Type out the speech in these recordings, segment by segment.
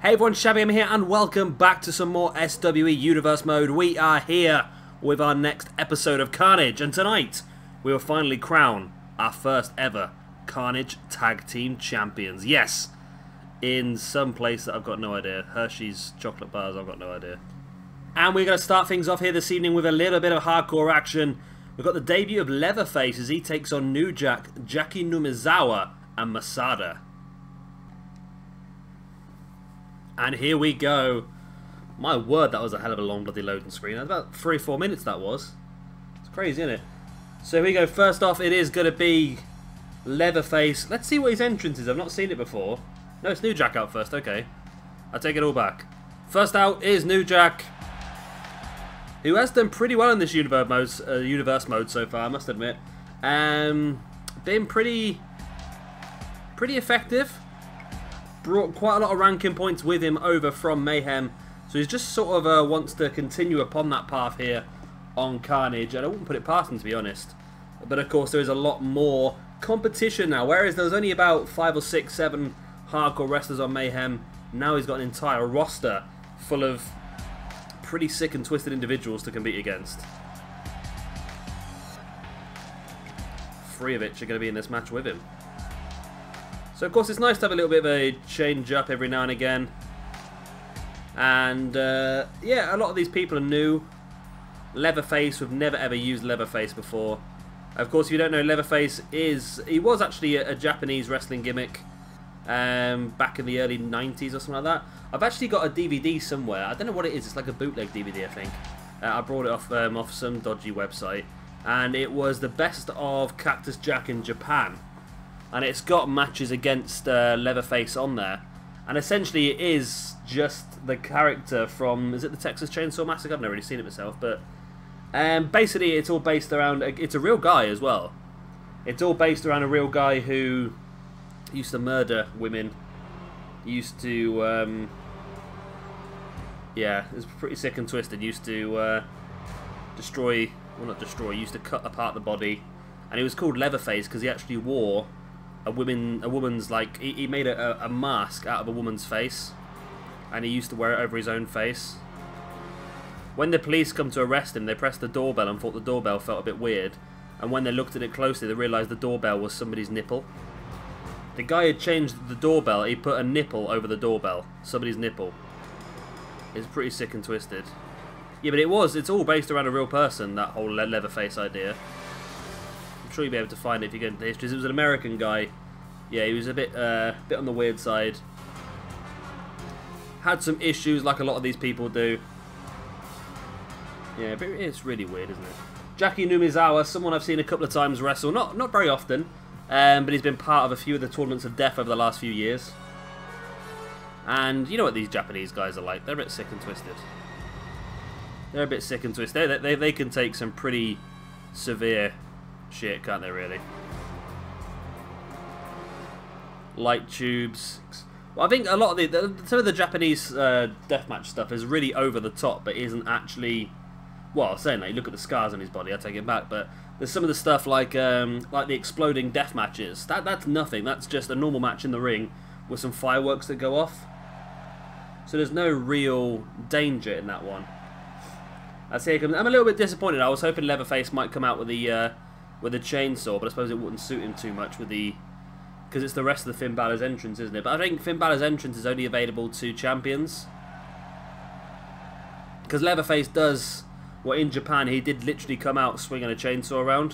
Hey everyone, Shabby here and welcome back to some more SWE Universe Mode. We are here with our next episode of Carnage, and tonight we will finally crown our first ever Carnage Tag Team Champions. Yes, in some place that I've got no idea. Hershey's chocolate bars, I've got no idea. And we're going to start things off here this evening with a little bit of hardcore action. We've got the debut of Leatherface as he takes on New Jack, Jaki, Numazawa and Masada. And here we go. My word, that was a hell of a long bloody loading screen. That's about 3-4 minutes that was. It's crazy, isn't it? So here we go. First off, it is going to be Leatherface. Let's see what his entrance is. I've not seen it before. No, it's New Jack out first. Okay. I take it all back. First out is New Jack, who has done pretty well in this universe mode so far, I must admit. Been pretty effective. Brought quite a lot of ranking points with him over from Mayhem, so he's just sort of wants to continue upon that path here on Carnage, and I wouldn't put it past him, to be honest. But of course there is a lot more competition now, whereas there was only about 5 or 6, 7 hardcore wrestlers on Mayhem. Now he's got an entire roster full of pretty sick and twisted individuals to compete against. 3 of which are going to be in this match with him. So of course it's nice to have a little bit of a change up every now and again. And yeah, a lot of these people are new. Leatherface, we've never ever used Leatherface before. Of course, if you don't know, Leatherface he was actually a Japanese wrestling gimmick back in the early 90s or something like that. I've actually got a DVD somewhere. I don't know what it is. It's like a bootleg DVD, I think. I brought it off some dodgy website. And it was the best of Cactus Jack in Japan. And it's got matches against Leatherface on there. And essentially it is just the character from, is it the Texas Chainsaw Massacre? I've never really seen it myself, but basically it's all based around, it's a real guy as well. It's all based around a real guy who used to murder women. Used to, yeah, it's pretty sick and twisted. Used to destroy, well not destroy, used to cut apart the body. And he was called Leatherface because he actually wore a woman's, like, he made a mask out of a woman's face, and he used to wear it over his own face. When the police come to arrest him, they pressed the doorbell and thought the doorbell felt a bit weird, and when they looked at it closely they realised the doorbell was somebody's nipple. The guy had changed the doorbell, he put a nipple over the doorbell, somebody's nipple. It's pretty sick and twisted. Yeah, but it's all based around a real person, that whole Leatherface idea. I'm sure you'll be able to find it if you get into the histories. It was an American guy. Yeah, he was a bit on the weird side. Had some issues like a lot of these people do. Yeah, but it's really weird, isn't it? Jaki Numazawa, someone I've seen a couple of times wrestle. Not very often, but he's been part of a few of the tournaments of death over the last few years. And you know what these Japanese guys are like. They're a bit sick and twisted. They're a bit sick and twisted. They can take some pretty severe shit, can't they, really? Light tubes. Well, I think a lot of some of the Japanese deathmatch stuff is really over the top, but isn't actually. Well, saying that, you look at the scars on his body, I take it back. But there's some of the stuff like the exploding death matches. That's nothing. That's just a normal match in the ring with some fireworks that go off. So there's no real danger in that one. I'm a little bit disappointed. I was hoping Leatherface might come out with the chainsaw, but I suppose it wouldn't suit him too much with the, because it's the rest of the Finn Balor's entrance, isn't it? But I think Finn Balor's entrance is only available to champions, because Leatherface does, well, in Japan he did literally come out swinging a chainsaw around.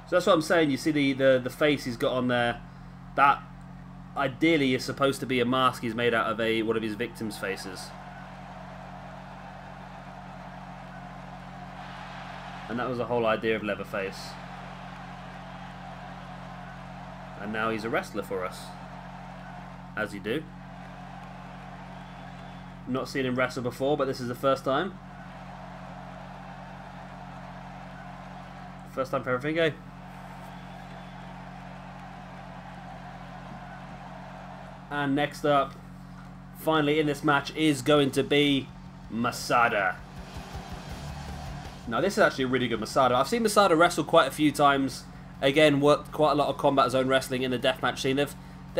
So that's what I'm saying. You see the face he's got on there, that ideally is supposed to be a mask he's made out of one of his victims' faces. And that was the whole idea of Leatherface. And now he's a wrestler for us. As you do. Not seen him wrestle before, but this is the first time. First time for everything, eh? And next up, finally in this match, is going to be Masada. Now this is actually a really good Masada. I've seen Masada wrestle quite a few times. Again, worked quite a lot of combat zone wrestling in the deathmatch scene. They've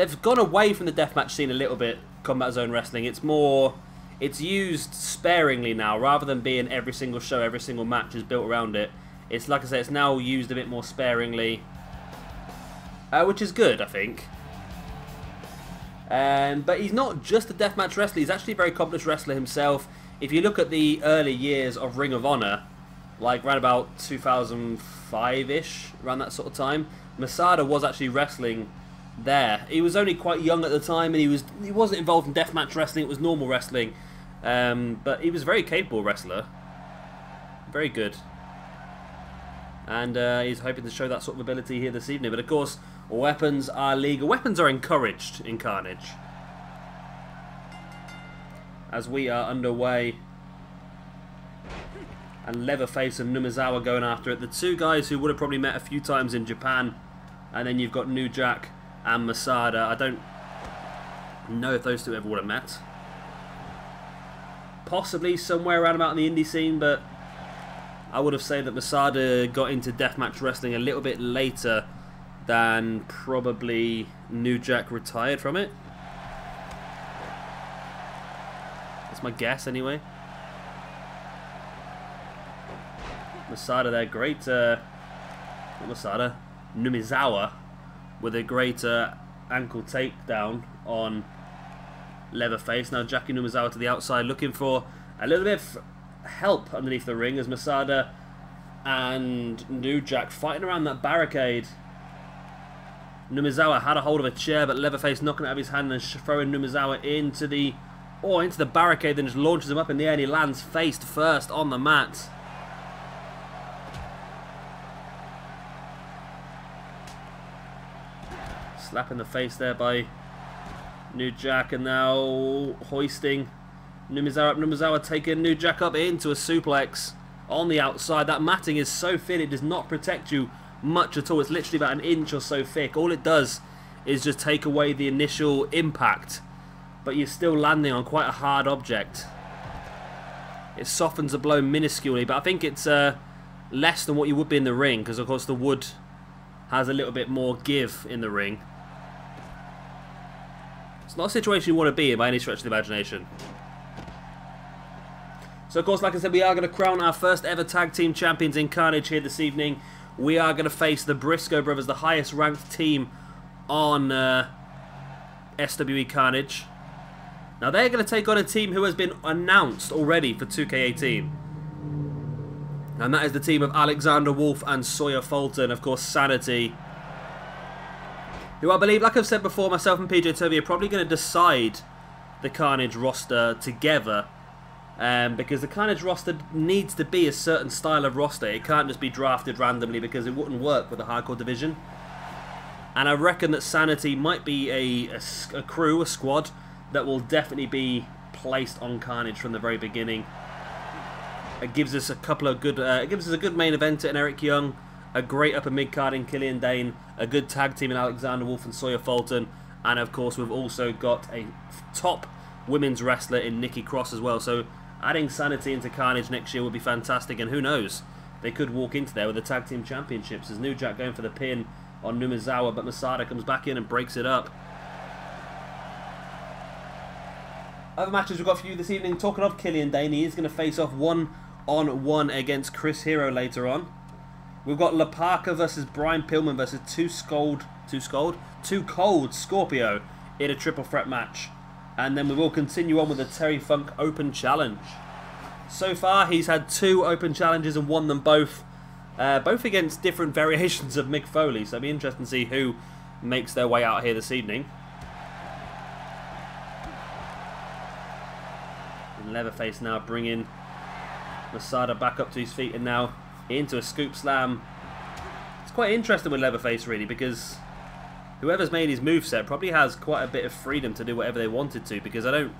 they've gone away from the deathmatch scene a little bit, Combat Zone Wrestling. It's used sparingly now, rather than being every single show, every single match is built around it. It's, like I say, it's now used a bit more sparingly, which is good, I think. But he's not just a deathmatch wrestler, he's actually a very accomplished wrestler himself. If you look at the early years of Ring of Honor, like around about 2005-ish, around that sort of time, Masada was actually wrestling there. He was only quite young at the time, and he wasn't involved in deathmatch wrestling, it was normal wrestling. But he was a very capable wrestler. Very good. And he's hoping to show that sort of ability here this evening. But of course, weapons are legal. Weapons are encouraged in Carnage. As we are underway. And Leatherface and Numazawa going after it. The two guys who would have probably met a few times in Japan. And then you've got New Jack and Masada. I don't know if those two ever would have met. Possibly somewhere around about in the indie scene, but I would have said that Masada got into deathmatch wrestling a little bit later than probably New Jack retired from it. That's my guess anyway. Masada there, great, not Masada, Numazawa with a great ankle takedown on Leatherface. Now Jaki Numazawa to the outside, looking for a little bit of help underneath the ring as Masada and New Jack fighting around that barricade. Numazawa had a hold of a chair, but Leatherface knocking it out of his hand and throwing Numazawa into the barricade, then just launches him up in the air, and he lands face first on the mat. Slap in the face there by New Jack, and now hoisting Numazawa up. Numazawa taking New Jack up into a suplex on the outside. That matting is so thin, it does not protect you much at all. It's literally about an inch or so thick. All it does is just take away the initial impact, but you're still landing on quite a hard object. It softens the blow minusculely, but I think it's less than what you would be in the ring, because of course the wood has a little bit more give in the ring. It's not a situation you want to be in by any stretch of the imagination. So of course, like I said, we are going to crown our first ever tag team champions in Carnage here this evening. We are going to face the Briscoe brothers, the highest ranked team on SWE Carnage. Now they're going to take on a team who has been announced already for 2K18. And that is the team of Alexander Wolf and Sawyer Fulton, of course Sanity, who I believe, like I've said before, myself and PJ Toby are probably going to decide the Carnage roster together. Because the Carnage roster needs to be a certain style of roster. It can't just be drafted randomly, because it wouldn't work with the hardcore division. And I reckon that Sanity might be a crew, a squad, that will definitely be placed on Carnage from the very beginning. It gives us a couple of good, it gives us a good main eventer in Eric Young, a great upper mid card in Killian Dain, a good tag team in Alexander Wolf and Sawyer Fulton, and of course we've also got a top women's wrestler in Nikki Cross as well. So adding Sanity into Carnage next year would be fantastic, and who knows, they could walk into there with the tag team championships. As New Jack going for the pin on Numazawa, but Masada comes back in and breaks it up. Other matches we've got for you this evening. Talking of Killian Dain, he is going to face off one-on-one against Chris Hero later on. We've got Parka versus Brian Pillman versus Too Cold Scorpio in a triple threat match. And then we will continue on with the Terry Funk Open Challenge. So far, he's had 2 open challenges and won them both. Both against different variations of Mick Foley. So it'll be interesting to see who makes their way out here this evening. And Leatherface now bringing Masada back up to his feet and now into a scoop slam. It's quite interesting with Leatherface, really, because whoever's made his moveset probably has quite a bit of freedom to do whatever they wanted to, because I don't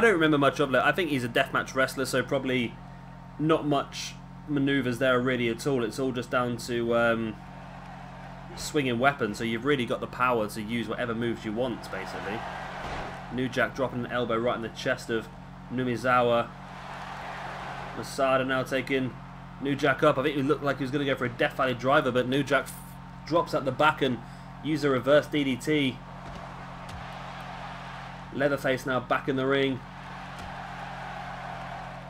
remember much of it. I think he's a deathmatch wrestler, so probably not much maneuvers there really at all. It's all just down to swinging weapons, so you've really got the power to use whatever moves you want, basically. New Jack dropping an elbow right in the chest of Numazawa. Masada now taking New Jack up. I think it looked like he was going to go for a Death Valley driver, but New Jack drops at the back and uses a reverse DDT Leatherface now back in the ring.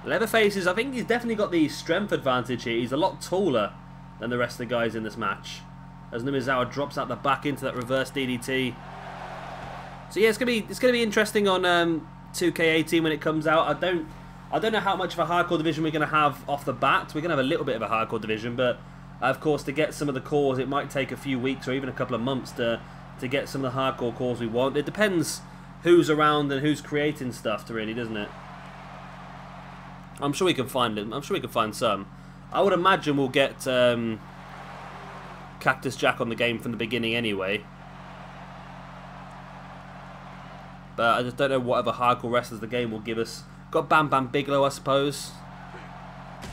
Leatherface is, I think he's definitely got the strength advantage here. He's a lot taller than the rest of the guys in this match. As Numazawa drops out the back into that reverse DDT. So yeah, it's gonna be interesting on 2K18 when it comes out. I don't know how much of a hardcore division we're gonna have off the bat. We're gonna have a little bit of a hardcore division, but of course to get some of the cores, it might take a few weeks or even a couple of months to get some of the hardcore cores we want. It depends who's around and who's creating stuff, really, doesn't it? I'm sure we can find it. I'm sure we can find some. I would imagine we'll get Cactus Jack on the game from the beginning anyway. But I just don't know what other hardcore wrestlers the game will give us. Got Bam Bam Bigelow, I suppose.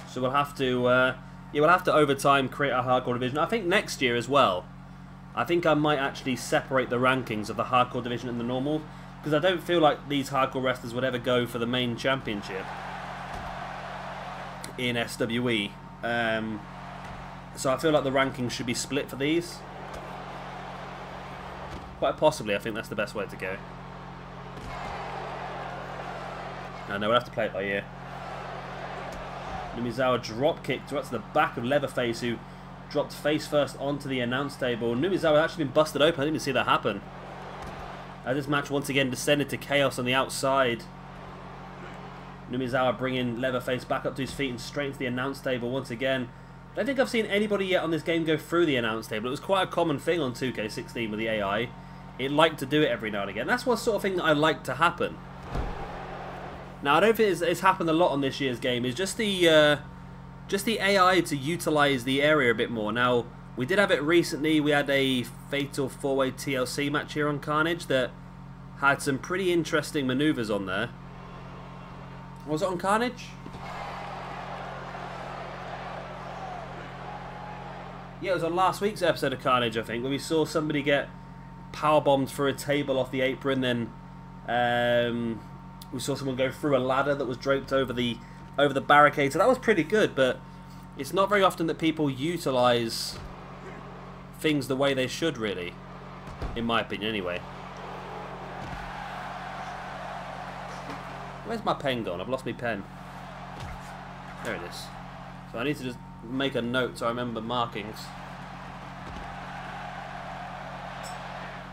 So we'll have to, yeah, we'll have to over time create a hardcore division. I think next year as well. I think I might actually separate the rankings of the hardcore division and the normal, because I don't feel like these hardcore wrestlers would ever go for the main championship in SWE. So I feel like the rankings should be split for these. Quite possibly, I think that's the best way to go. No, we'll have to play it by ear. Numazawa drop kick to the back of Leatherface, who dropped face first onto the announce table. Numazawa had actually been busted open. I didn't even see that happen. This match once again descended to chaos on the outside. Numazawa bringing Leatherface back up to his feet and straight into the announce table once again. I don't think I've seen anybody yet on this game go through the announce table. It was quite a common thing on 2K16 with the AI. It liked to do it every now and again. That's what sort of thing that I like to happen. Now, I don't think it's happened a lot on this year's game. It's just the AI to utilise the area a bit more. Now, we did have it recently. We had a Fatal 4-Way TLC match here on Carnage that had some pretty interesting manoeuvres on there. Was it on Carnage? Yeah, it was on last week's episode of Carnage, I think, where we saw somebody get powerbombed through a table off the apron, then we saw someone go through a ladder that was draped over the barricade. So that was pretty good, but it's not very often that people utilise things the way they should, really, in my opinion, anyway. Where's my pen gone? I've lost my pen. There it is. So I need to just make a note so I remember markings.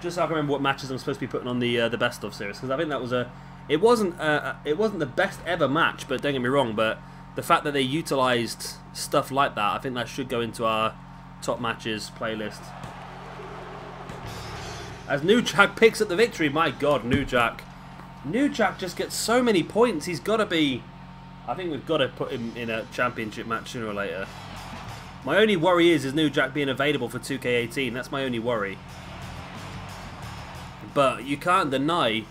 Just so I can remember what matches I'm supposed to be putting on the best of series, because I think that was a. It wasn't the best ever match, but don't get me wrong. But the fact that they utilised stuff like that, I think that should go into our top matches playlist. As New Jack picks up the victory, my God, New Jack just gets so many points. He's got to be. I think we've got to put him in a championship match sooner or later. My only worry is New Jack being available for 2K18. That's my only worry. But you can't deny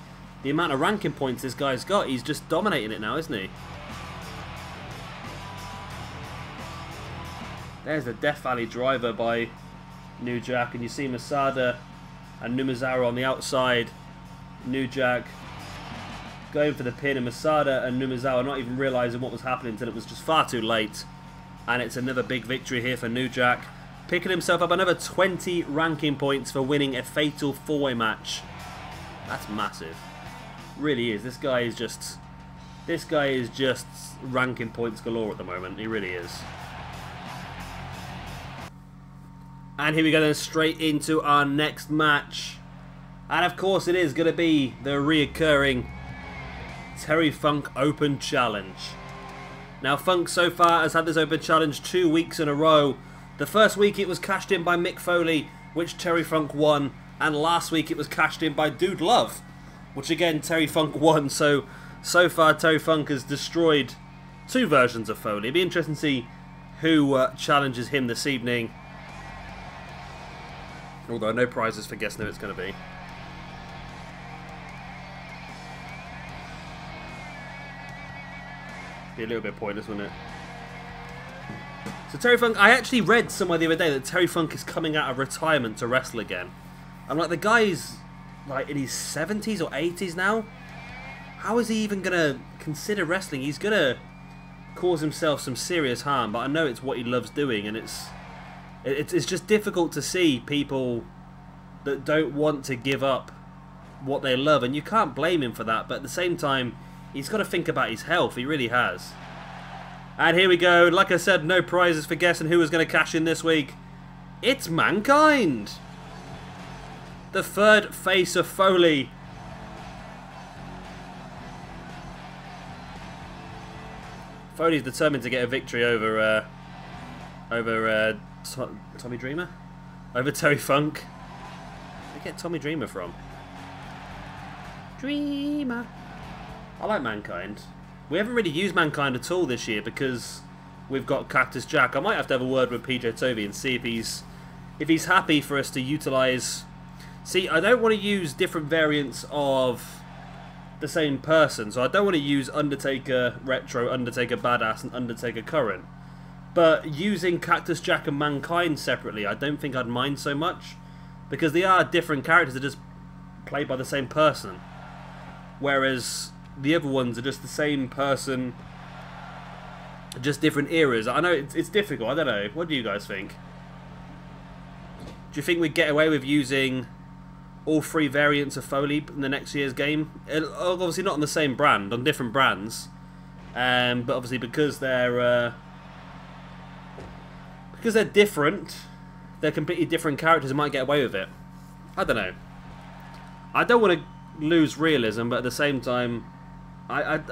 the amount of ranking points this guy's got. He's just dominating it now, isn't he? There's the Death Valley driver by New Jack, and you see Masada and Numazawa on the outside. New Jack going for the pin, and Masada and Numazawa not even realising what was happening until it was just far too late. And it's another big victory here for New Jack, picking himself up another 20 ranking points for winning a fatal 4-way match. That's massive. Really is. This guy is just ranking points galore at the moment. He really is. And here we go then, straight into our next match. And of course it is going to be the reoccurring Terry Funk Open Challenge. Now Funk so far has had this Open Challenge 2 weeks in a row. The first week it was cashed in by Mick Foley, which Terry Funk won. And last week it was cashed in by Dude Love, which again Terry Funk won. So far Terry Funk has destroyed 2 versions of Foley. It'd be interesting to see who challenges him this evening. Although no prizes for guessing who it's going to be. Be a little bit pointless, wouldn't it? So Terry Funk, I actually read somewhere the other day that Terry Funk is coming out of retirement to wrestle again. I'm like, the guy's like in his 70s or 80s now. How is he even gonna consider wrestling? He's gonna cause himself some serious harm, but I know it's what he loves doing, and it's just difficult to see people that don't want to give up what they love, and you can't blame him for that, but at the same time, he's got to think about his health. He really has. And here we go. Like I said, no prizes for guessing who was going to cash in this week. It's Mankind! The third face of Foley. Foley's determined to get a victory over Tommy Dreamer? Over Terry Funk. Where did I get Tommy Dreamer from? Dreamer. I like Mankind. We haven't really used Mankind at all this year because we've got Cactus Jack. I might have to have a word with PJ Toby and see if he's happy for us to utilise... See, I don't want to use different variants of the same person, so I don't want to use Undertaker Retro, Undertaker Badass, and Undertaker Current. But using Cactus Jack and Mankind separately, I don't think I'd mind so much, because they are different characters that are just played by the same person. Whereas the other ones are just the same person, just different eras. I know it's difficult, I don't know. What do you guys think? Do you think we'd get away with using all three variants of Foley in the next year's game? Obviously not on the same brand, on different brands. But obviously because they're different, they're completely different characters and might get away with it. I don't know. I don't want to lose realism, but at the same time,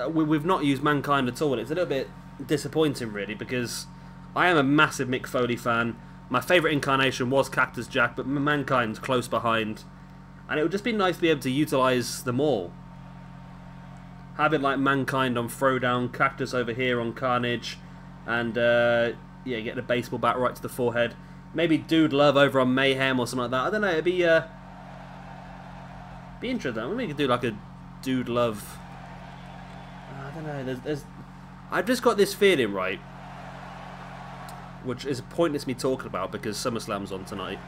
we've not used Mankind at all, and it's a little bit disappointing really, because I am a massive Mick Foley fan. My favourite incarnation was Cactus Jack, but Mankind's close behind. And it would just be nice to be able to utilise them all. Having like Mankind on Throwdown, Cactus over here on Carnage, and yeah, get the baseball bat right to the forehead. Maybe Dude Love over on Mayhem or something like that. I don't know, it'd be interesting. Maybe we could do like a Dude Love. I don't know, I've just got this feeling, right, which is pointless me talking about because SummerSlam's on tonight.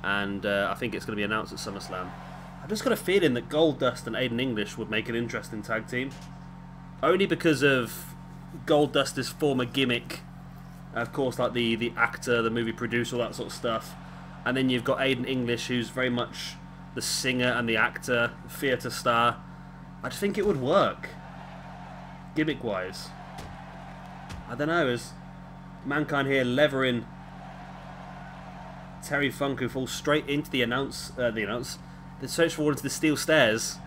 And I think it's going to be announced at SummerSlam. I've just got a feeling that Goldust and Aiden English would make an interesting tag team. Only because of Goldust's former gimmick. Of course, like the actor, the movie producer, all that sort of stuff. And then you've got Aiden English, who's very much the singer and the actor, theatre star. I just think it would work. Gimmick-wise. I don't know, as Mankind here levering Terry Funk, who falls straight into the search forward into the steel stairs.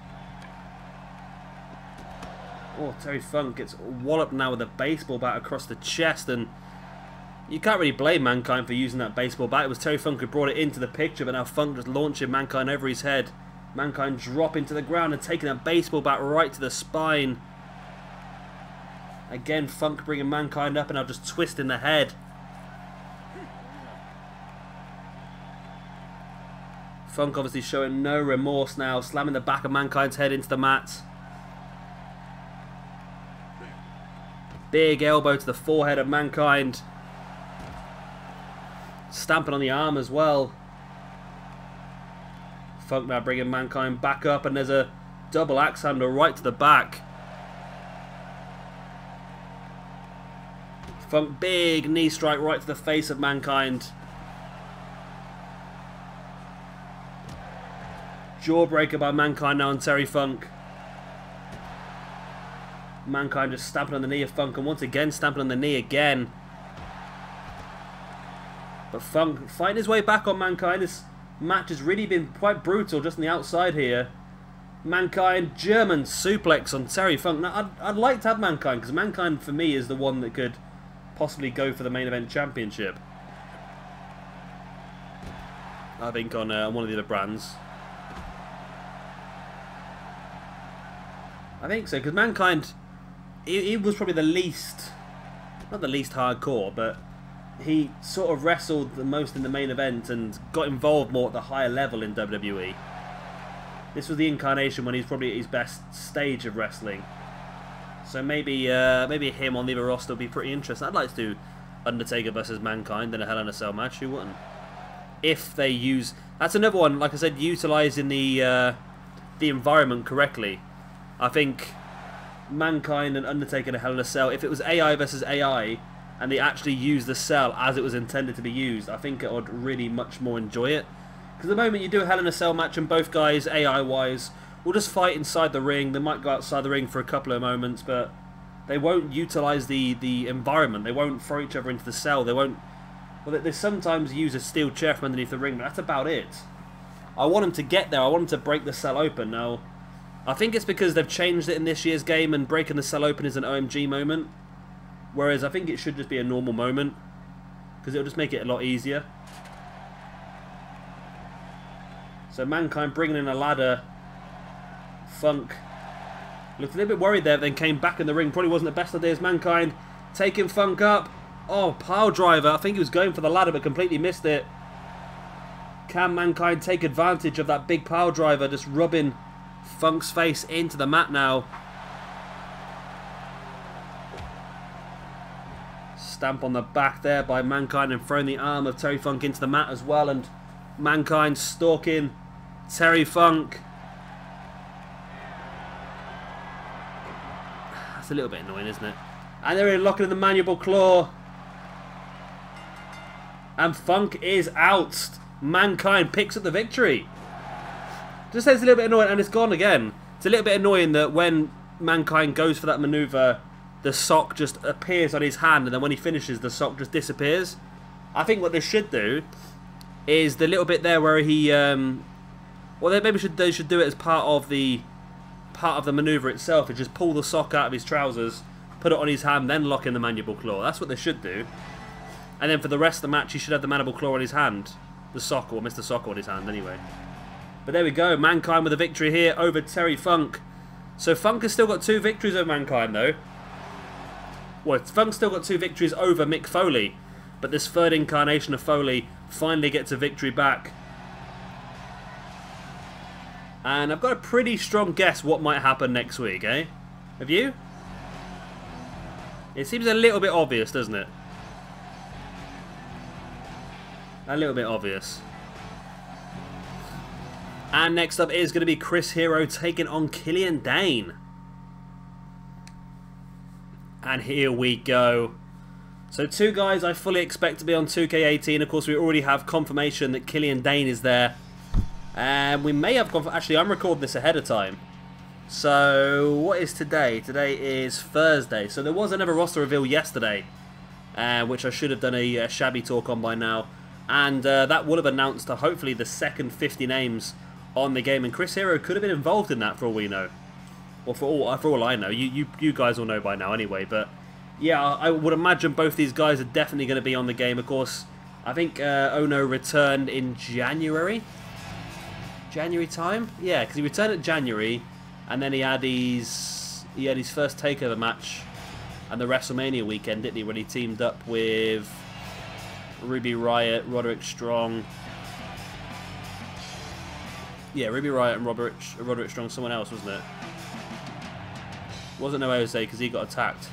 Oh, Terry Funk gets walloped now with a baseball bat across the chest, and you can't really blame Mankind for using that baseball bat. It was Terry Funk who brought it into the picture, but now Funk just launching Mankind over his head. Mankind dropping to the ground and taking that baseball bat right to the spine. Again, Funk bringing Mankind up and now just twisting the head. Funk obviously showing no remorse now, slamming the back of Mankind's head into the mat. Big elbow to the forehead of Mankind. Stamping on the arm as well. Funk now bringing Mankind back up, and there's a double axe handle right to the back. Funk, big knee strike right to the face of Mankind. Jawbreaker by Mankind now on Terry Funk. Mankind just stamping on the knee of Funk, and once again stamping on the knee again. But Funk fighting his way back on Mankind. This match has really been quite brutal just on the outside here. Mankind, German suplex on Terry Funk. Now, I'd like to have Mankind, because Mankind for me is the one that could possibly go for the main event championship. I think on one of the other brands. I think so, because Mankind, he was probably the least, not the least hardcore, but he sort of wrestled the most in the main event and got involved more at the higher level in WWE. This was the incarnation when he's probably at his best stage of wrestling. So maybe him on the other roster would be pretty interesting. I'd like to do Undertaker versus Mankind in a Hell in a Cell match. Who wouldn't? If they use, that's another one. Like I said, utilising the environment correctly. I think Mankind and Undertaker in a Hell in a Cell, if it was AI versus AI and they actually used the cell as it was intended to be used, I think I would really much more enjoy it. Because the moment you do a Hell in a Cell match and both guys, AI-wise, will just fight inside the ring. They might go outside the ring for a couple of moments, but they won't utilise the environment. They won't throw each other into the cell. They won't... Well, they sometimes use a steel chair from underneath the ring, but that's about it. I want them to get there. I want them to break the cell open. Now, I think it's because they've changed it in this year's game, and breaking the cell open is an OMG moment. Whereas I think it should just be a normal moment, because it'll just make it a lot easier. So Mankind bringing in a ladder. Funk looked a little bit worried there, then came back in the ring. Probably wasn't the best idea as Mankind taking Funk up. Oh, pile driver. I think he was going for the ladder but completely missed it. Can Mankind take advantage of that big pile driver, just rubbing Funk's face into the mat now? Stamp on the back there by Mankind and throwing the arm of Terry Funk into the mat as well, and Mankind stalking Terry Funk. That's a little bit annoying, isn't it? And they're locking in the mandible claw. And Funk is out. Mankind picks up the victory. Just says a little bit annoying, and it's gone again. It's a little bit annoying that when Mankind goes for that maneuver, the sock just appears on his hand, and then when he finishes, the sock just disappears. I think what they should do is the little bit there where he, well, they should do it as part of the maneuver itself, and just pull the sock out of his trousers, put it on his hand, then lock in the mandible claw. That's what they should do. And then for the rest of the match, he should have the mandible claw on his hand. The sock, or Mr. Sock on his hand anyway. But there we go. Mankind with a victory here over Terry Funk. So Funk has still got 2 victories over Mankind though. Well, Funk's still got 2 victories over Mick Foley. But this third incarnation of Foley finally gets a victory back. And I've got a pretty strong guess what might happen next week, eh? Have you? It seems a little bit obvious, doesn't it? A little bit obvious. And next up is going to be Chris Hero taking on Killian Dain. And here we go. So 2 guys I fully expect to be on 2K18. Of course, we already have confirmation that Killian Dain is there. And we may have... Actually, I'm recording this ahead of time. So, what is today? Today is Thursday. So there was another roster reveal yesterday, which I should have done a shabby talk on by now. And that would have announced hopefully the second 50 names on the game. And Chris Hero could have been involved in that for all we know. Or for all I know. You guys all know by now anyway. But yeah, I would imagine both these guys are definitely going to be on the game. Of course, I think Ono returned in January. January time? Yeah, because he returned in January. And then he had his first takeover match and the WrestleMania weekend, didn't he? When he teamed up with Ruby Riott, Roderick Strong. Yeah, Ruby Riott and Roderick Strong, someone else, wasn't it? Wasn't no Jose because he got attacked.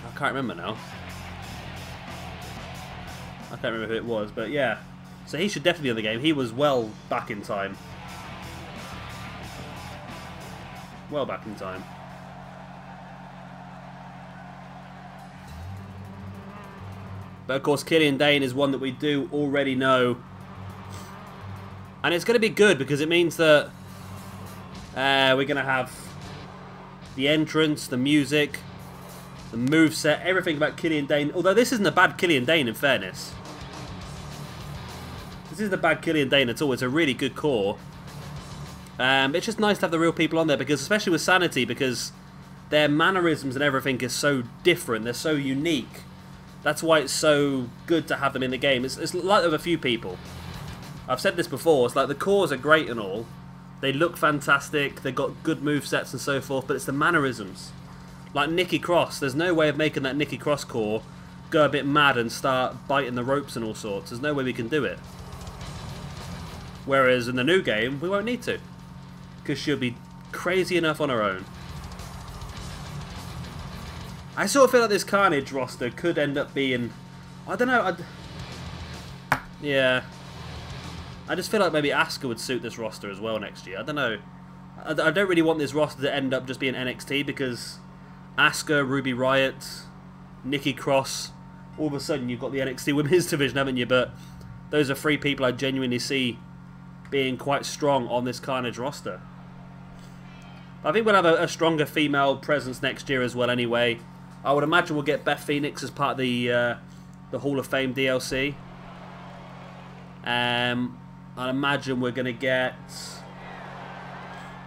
I can't remember now. I can't remember who it was, but yeah. So he should definitely be on the game. He was well back in time. Well back in time. But of course, Killian Dain is one that we do already know. And it's going to be good because it means that we're going to have the entrance, the music, the moveset, everything about Killian Dain. Although this isn't a bad Killian Dain, in fairness. This isn't a bad Killian Dain at all. It's a really good core. It's just nice to have the real people on there, because especially with Sanity, because their mannerisms and everything is so different. They're so unique. That's why it's so good to have them in the game. It's like with a few people. I've said this before. It's like the cores are great and all. They look fantastic. They've got good movesets and so forth. But it's the mannerisms. Like Nikki Cross. There's no way of making that Nikki Cross core go a bit mad and start biting the ropes and all sorts. There's no way we can do it. Whereas in the new game, we won't need to. Because she'll be crazy enough on her own. I sort of feel like this Carnage roster could end up being... I don't know. Yeah. I just feel like maybe Asuka would suit this roster as well next year. I don't know. I don't really want this roster to end up just being NXT, because Asuka, Ruby Riott, Nikki Cross, all of a sudden you've got the NXT Women's Division, haven't you? But those are 3 people I genuinely see being quite strong on this Carnage roster. I think we'll have a stronger female presence next year as well anyway. I would imagine we'll get Beth Phoenix as part of the Hall of Fame DLC. I'd imagine we're going to get...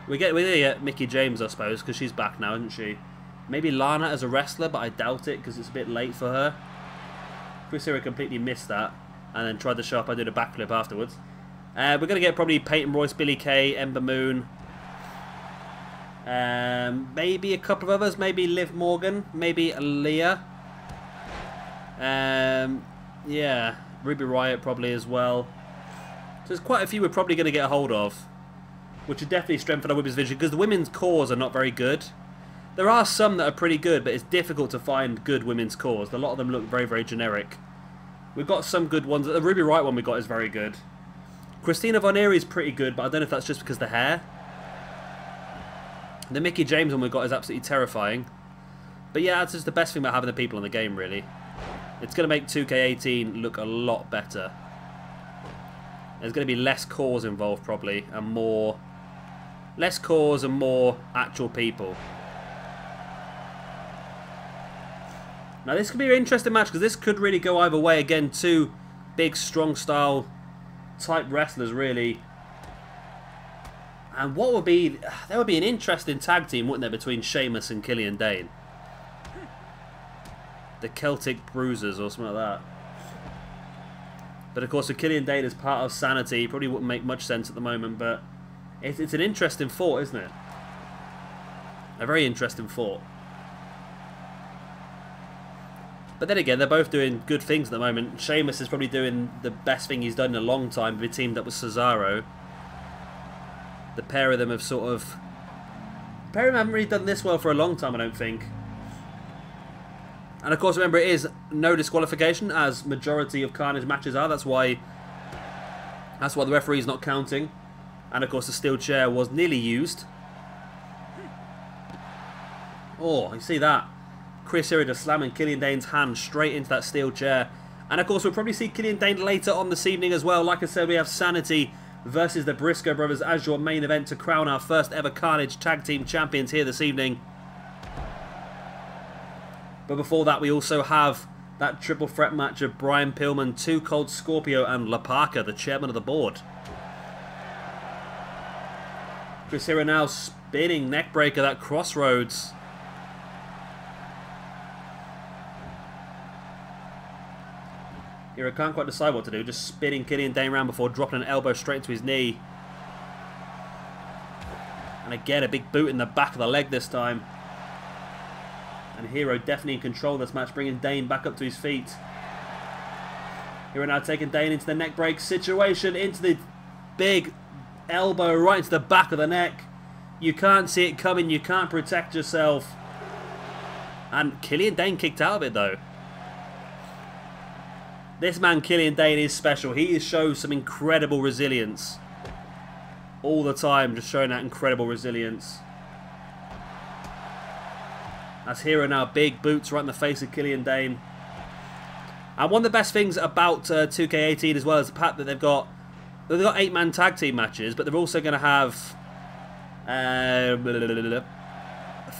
We're going to get Mickie James, I suppose, because she's back now, isn't she? Maybe Lana as a wrestler, but I doubt it because it's a bit late for her. Chris Hero completely missed that and then tried to show up and did a backflip afterwards. We're going to get probably Peyton Royce, Billie Kay, Ember Moon. Maybe a couple of others. Maybe Liv Morgan. Maybe Aaliyah. Yeah. Ruby Riott probably as well. So there's quite a few we're probably going to get a hold of, which would definitely strengthen our women's division because the women's cores are not very good. There are some that are pretty good, but it's difficult to find good women's cores. A lot of them look very, very generic. We've got some good ones. The Ruby Riott one we got is very good. Christina Von Eerie is pretty good, but I don't know if that's just because of the hair. The Mickie James one we got is absolutely terrifying. But yeah, that's just the best thing about having the people in the game, really. It's going to make 2K18 look a lot better. There's going to be less cores involved, probably, and more... Less cores and more actual people. Now, this could be an interesting match, because this could really go either way. Again, two big, strong-style type wrestlers, really. And what would be... There would be an interesting tag team, wouldn't there, between Sheamus and Killian Dain? The Celtic Bruisers or something like that. But of course, with Killian Dain as part of Sanity, it probably wouldn't make much sense at the moment, but it's an interesting thought, isn't it? A very interesting thought. But then again, they're both doing good things at the moment. Sheamus is probably doing the best thing he's done in a long time, with a team that was Cesaro. The pair of them have sort of... The pair of them haven't really done this well for a long time, I don't think. And of course, remember, it is no disqualification, as majority of Carnage matches are. That's why the referee's not counting. And of course, the steel chair was nearly used. Oh, you see that? Chris Hero just slamming Killian Dain's hand straight into that steel chair. And of course, we'll probably see Killian Dain later on this evening as well. Like I said, we have Sanity versus the Briscoe brothers as your main event to crown our first ever Carnage Tag Team Champions here this evening. But before that, we also have that triple threat match of Brian Pillman, Too Cold Scorpio, and Parka, the chairman of the board. Chris Hero now spinning neckbreaker, that crossroads. Hero can't quite decide what to do, just spinning Killian Dain around before dropping an elbow straight into his knee. And again, a big boot in the back of the leg this time. And Hero definitely in control of this match, bringing Dain back up to his feet. Hero now taking Dain into the neck break situation, into the big elbow right into the back of the neck. You can't see it coming, you can't protect yourself. And Killian Dain kicked out of it though. This man Killian Dain is special. He shows some incredible resilience. All the time, just showing that incredible resilience. As Hero now, big boots right in the face of Killian Dain. And one of the best things about 2K18 as well is the fact that they've got 8-man tag team matches, but they're also going to have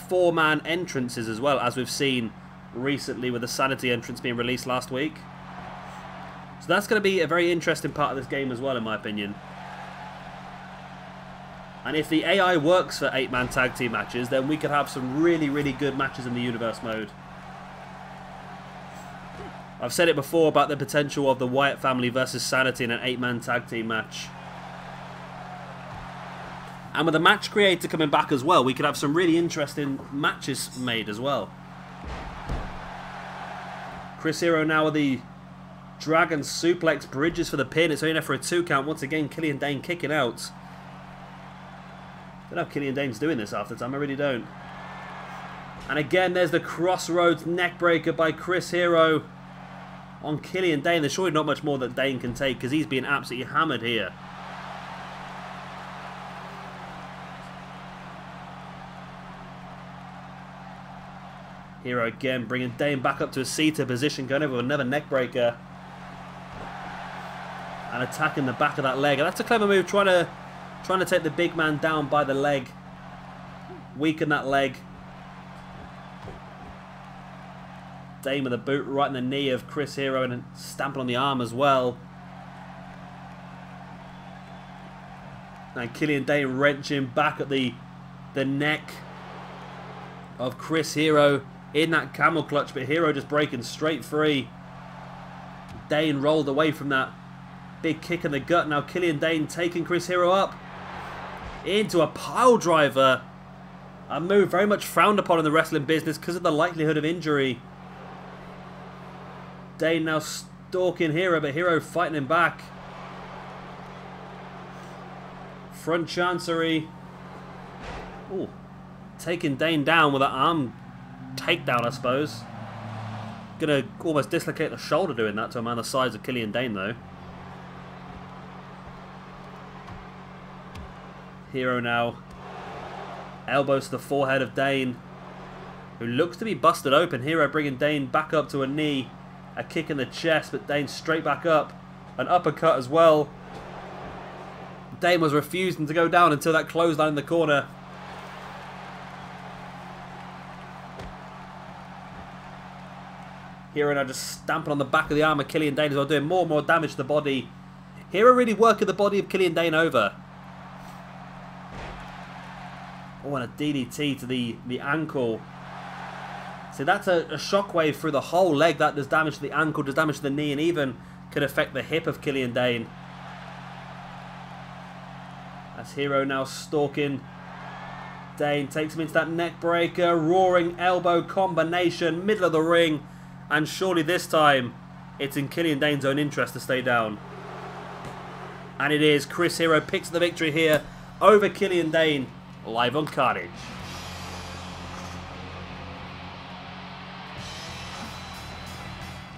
4-man entrances as well, as we've seen recently with the Sanity entrance being released last week. So that's going to be a very interesting part of this game as well, in my opinion. And if the AI works for 8-man tag team matches, then we could have some really, really good matches in the Universe mode. I've said it before about the potential of the Wyatt family versus Sanity in an 8-man tag team match. And with the match creator coming back as well, we could have some really interesting matches made as well. Chris Hero now with the Dragon Suplex, bridges for the pin. It's only enough for a 2 count. Once again, Killian Dain kicking out. I don't know if Killian Dain's doing this half the time, I really don't. And again, there's the crossroads neckbreaker by Chris Hero on Killian Dain. There's surely not much more that Dain can take because he's being absolutely hammered here. Hero again bringing Dain back up to a seated position, going over with another neckbreaker. and attacking the back of that leg. And that's a clever move, trying to take the big man down by the leg. Weaken that leg. Dain with a boot right in the knee of Chris Hero and stamping on the arm as well. And Killian Dain wrenching back at the neck of Chris Hero in that camel clutch, but Hero just breaking straight free. Dain rolled away from that big kick in the gut. Now Killian Dain taking Chris Hero up into a pile driver. A move very much frowned upon in the wrestling business because of the likelihood of injury. Dain now stalking Hero, but Hero fighting him back. Front chancery. Ooh. Taking Dain down with that arm takedown, I suppose. Gonna almost dislocate the shoulder doing that to a man the size of Killian Dain, though. Hero now. Elbows to the forehead of Dain, who looks to be busted open. Hero bringing Dain back up to a knee. A kick in the chest, but Dain straight back up. An uppercut as well. Dain was refusing to go down until that clothesline in the corner. Hero now just stamping on the back of the arm of Killian Dain as well, doing more and more damage to the body. Hero really working the body of Killian Dain over. Oh, and a DDT to the ankle. So that's a shockwave through the whole leg. That does damage to the ankle, does damage to the knee, and even could affect the hip of Killian Dain. As Hero now stalking Dain, takes him into that neck breaker, roaring elbow combination, middle of the ring, and surely this time it's in Killian Dain's own interest to stay down. And it is. Chris Hero picks the victory here over Killian Dain, live on Carnage.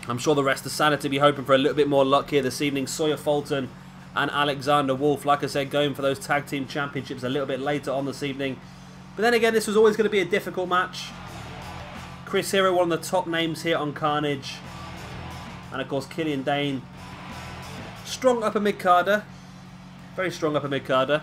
I'm sure the rest of Sanity be hoping for a little bit more luck here this evening. Sawyer Fulton and Alexander Wolf, like I said, going for those tag team championships a little bit later on this evening. But then again, this was always going to be a difficult match. Chris Hero, one of the top names here on Carnage. And of course, Killian Dain. Strong upper mid-carder. Very strong upper mid-carder.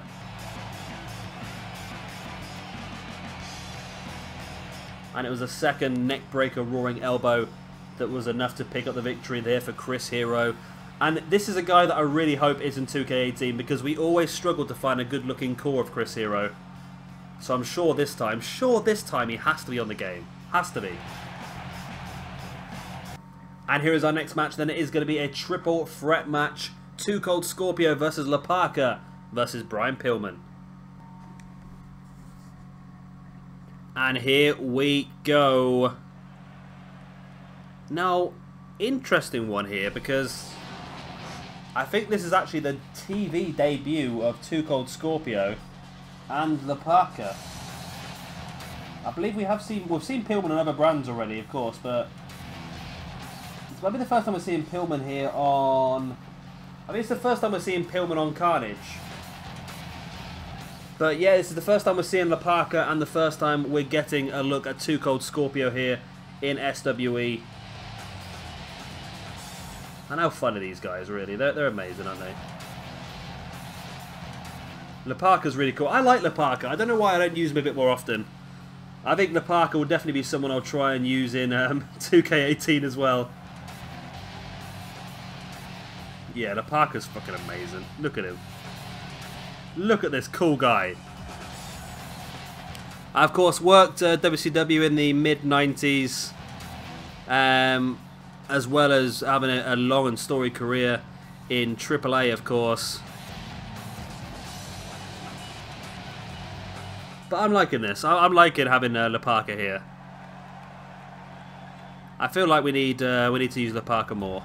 And it was a second neck breaker roaring elbow that was enough to pick up the victory there for Chris Hero. And this is a guy that I really hope is in 2K18 because we always struggle to find a good looking core of Chris Hero. So I'm sure this time he has to be on the game. Has to be. And here is our next match. Then it is going to be a triple threat match. Too Cold Scorpio versus Parka versus Brian Pillman. And here we go. Now, interesting one here because I think this is actually the TV debut of Too Cold Scorpio and Parka. I believe we've seen Pillman on other brands already, of course, but it's maybe the first time we're seeing Pillman here on. I think it's the first time we're seeing Pillman on Carnage. But yeah, this is the first time we're seeing Parka and the first time we're getting a look at Too Cold Scorpio here in SWE. And how fun are these guys, really? They're amazing, aren't they? Parka's really cool. I like Parka. I don't know why I don't use him a bit more often. I think Parka will definitely be someone I'll try and use in 2K18 as well. Yeah, Parka's fucking amazing. Look at him. Look at this cool guy. I, of course, worked WCW in the mid-90s. As well as having a long and storied career in AAA, of course. But I'm liking this. I'm liking having Parka here. I feel like we need to use Parka more.